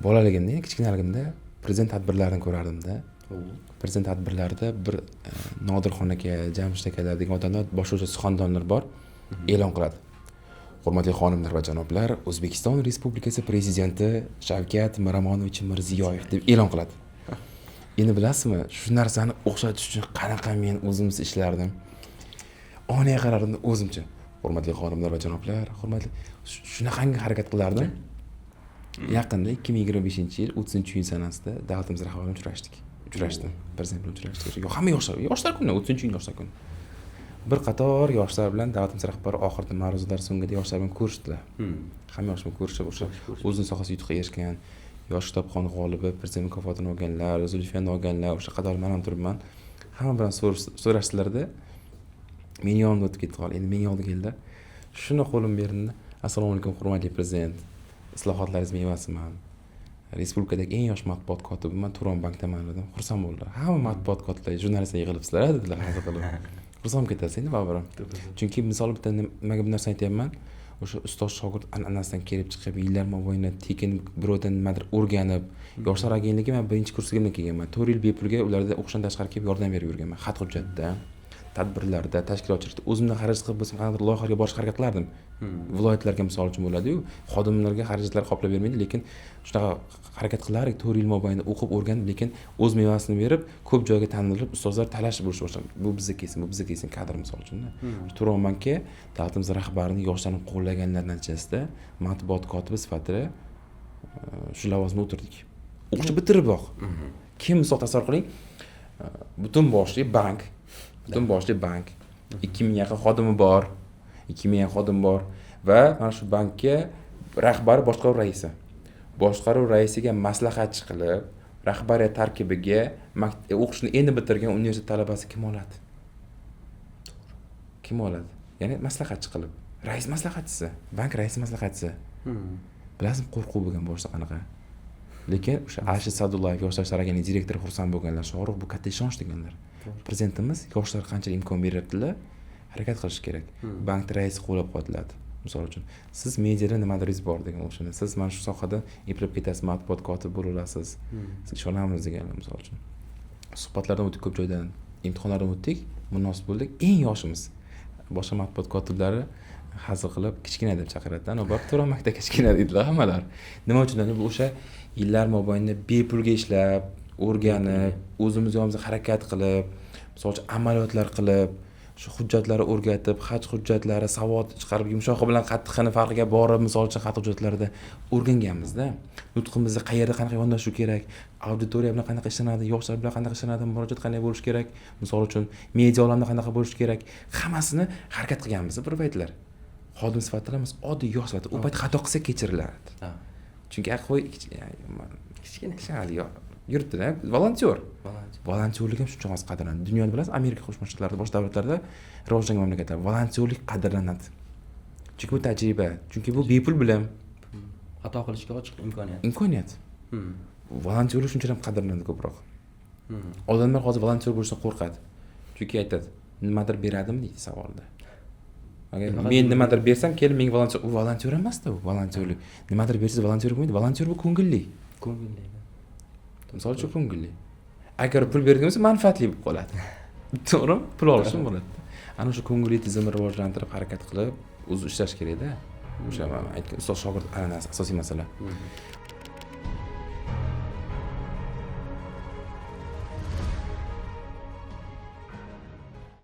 Speaker 1: Bolaligimda, kichkinaligimda prezident tadbirlarini ko'rardim-da. Prezident tadbirlarida bir Nodirxon aka, Jamshid akalar degan odamlar, boshlovchi suxandonlar bor, e'lon qiladi. Hurmatli xonimlar va janoblar, O'zbekiston Respublikasi prezidenti Shavkat Miromonovich Mirziyoyev deb e'lon qiladi. Endi bilasizmi, shu narsani o'xshatish uchun qanaqa men o'zimiz ishlardim. Onaga qarardim o'zimcha. Hurmatli xonimlar va janoblar, hurmatli shunaqangi harakat qilardim. Yaqinda 2025-yil 30-iyun sanasida davlatimiz rahbari bilan uchrashdim. Prezident bilan uchrashdik. Hamma yoshlar kuni, 30-iyun yoshlar kuni. Bir qator yoshlar bilan davlatimiz rahbari oxirida ma'ruzalar so'ngida yoshlar bilan ko'rishdilar. Hamma yosh bilan ko'rishib, o'sha o'zining sohasida yutuqqa erishgan, yosh kitobxon g'olibi, prezident mukofotini olganlar, Zulfiyani olganlar, o'sha qator men ham turibman. Hamma bilan so'rashdilarda meni yonimga o'tib ketdi qol. Endi menga oldi keldi. Shuni qo'lim berdi. Assalomu alaykum, hurmatli prezident. Islohotlaringiz mevasiman. Respublikadagi eng yosh matbuot kotibiman, Turon bankdaman dedim. Xursand bo'ldilar. Hamma matbuot kotiblar, jurnalistlar yig'ilibsizlar dedilar, hazil qilib. Xursand ketasiz endi baribir. Chunki misol bitta nimaga bu narsani aytyapman? O'sha ustoz shogird an'anasidan kelib chiqib, yillar mobaynida tekin birovdan nimadir o'rganib, yoshlar agentligi men birinchi kursiga kelganman. 4 yil bepulga ularda o'qishdan tashqari kelib yordam berib yurganman. Xat hujjatda, tadbirlarda, tashkilotchilikda o'zimdan xaraj qilib bo'lsam, qanaqadir loyihalarga borishga harakat qilardim. Viloyatlarga misol uchun bo'ladi-yu, xodimlarga xarajatlar qoplab bermaydi, lekin shunaqa harakat qilardik. 4 yil mobaynida o'qib o'rganib, lekin o'z mevasini berib, ko'p joyga tanilib, ustozlar talash bo'lish boshladi. Bu bizga kelsin kadr misol uchun. Turon bankka davlatimiz rahbarining yoshlarni qo'llaganlar natijasida matbuot kotibi sifatida shu lavozimda o'tirdik. O'qishni bitiriboq. Kim misol tasavvur qiling, butun boshli bank 2000 yaqin xodimi bor. 2000 yaqin xodim bor va mana shu bankka rahbari boshqaruv raisi. Boshqaruv raisiga maslahatchi qilib, rahbariyat tarkibiga o'qishni endi bitirgan universitet talabasi kim oladi? Kim oladi? Ya'ni maslahatchi qilib. Rais maslahatchisi, bank raisi maslahatchisi. Bilasizmi, qo'rquv bo'lgan boshda qanaqa. Lekin o'sha Ashid Sadullayev yoshlar saraganining direktori xursand bo'lganlar, Shoruh bu katta ishonch deganlar. Prezidentimiz yoshlar qanchalik imkon beryaptilar, harakat qilish kerak. Bank raisi qo'llab-quvvatladi. Misol uchun, siz mediada nimadiriz bor degan o'shani. Siz mana shu sohada eplab ketasiz, matbuot kotibi bo'la olasiz. Siz ishonamiz deganlar misol uchun. Suhbatlardan o'tdik, ko'p joydan imtihonlardan o'tdik, munosib bo'ldik. Eng yoshimiz boshqa matbuot kotiblari hazil qilib kichkina deb chaqiradi. Ana bor Turon maktabga kichkina deydilar hammalar. Nima uchun? Bu o'sha yillar mobaynida bepulga ishlab, o'rganib, o'zimiz yonimizga harakat qilib, misol uchun amaliyotlar qilib, shu hujjatlarni o'rgatib, haj hujjatlari, savod chiqarib, yumshog'i bilan qattiqini farqiga borib, misol uchun xat hujjatlarida o'rganganmiz-da. Nutqimizni qayerda qanaqa yondashish kerak, auditoriya bilan qanaqa ishlanadi, yoshlar bilan qanaqa ishlanadi, murojaat qanday bo'lishi kerak, misol uchun media olamida qanaqa bo'lishi kerak, hammasini harakat qilganmiz bir paytlar. Xodim sifatida emas, oddiy yosh sifatida. U payt xato qilsak kechiriladi. Chunki aqoy kichkina yurtda volontyor. Volontyorlik ham shuncha qadrlanadi. Dunyoda bilasiz, Amerika Qo'shma Shtatlarida, boshqa davlatlarda rivojlangan mamlakatlar volontyorlik qadrlanadi. Chunki bu tajriba, chunki bu bepul bilim,
Speaker 2: xato qilishga ochiq imkoniyat.
Speaker 1: Imkoniyat. Volontyorlik shuncha ham qadrlanadi ko'proq. Odamlar hozir volontyor bo'lishdan qo'rqadi. Chunki aytadi, nimadir beradimi deydi savolda. Agar men nimadir bersam, kelib menga volontyor, u volontyor emas-da, u volontyorlik. Nimadir bersangiz volontyor bo'lmaydi. Volontyor bu ko'ngilli.
Speaker 2: Ko'ngilli.
Speaker 1: Misol uchun ko'ngilli. Agar pul bergan bo'lsa, manfaatli bo'lib qoladi. To'g'rimi? Pul olishim bo'ladi. Ana shu ko'ngilli tizimni rivojlantirib, harakat qilib, o'zi ishlash kerak-da. O'sha men aytgan ustoz shogird an'anasi asosiy masala.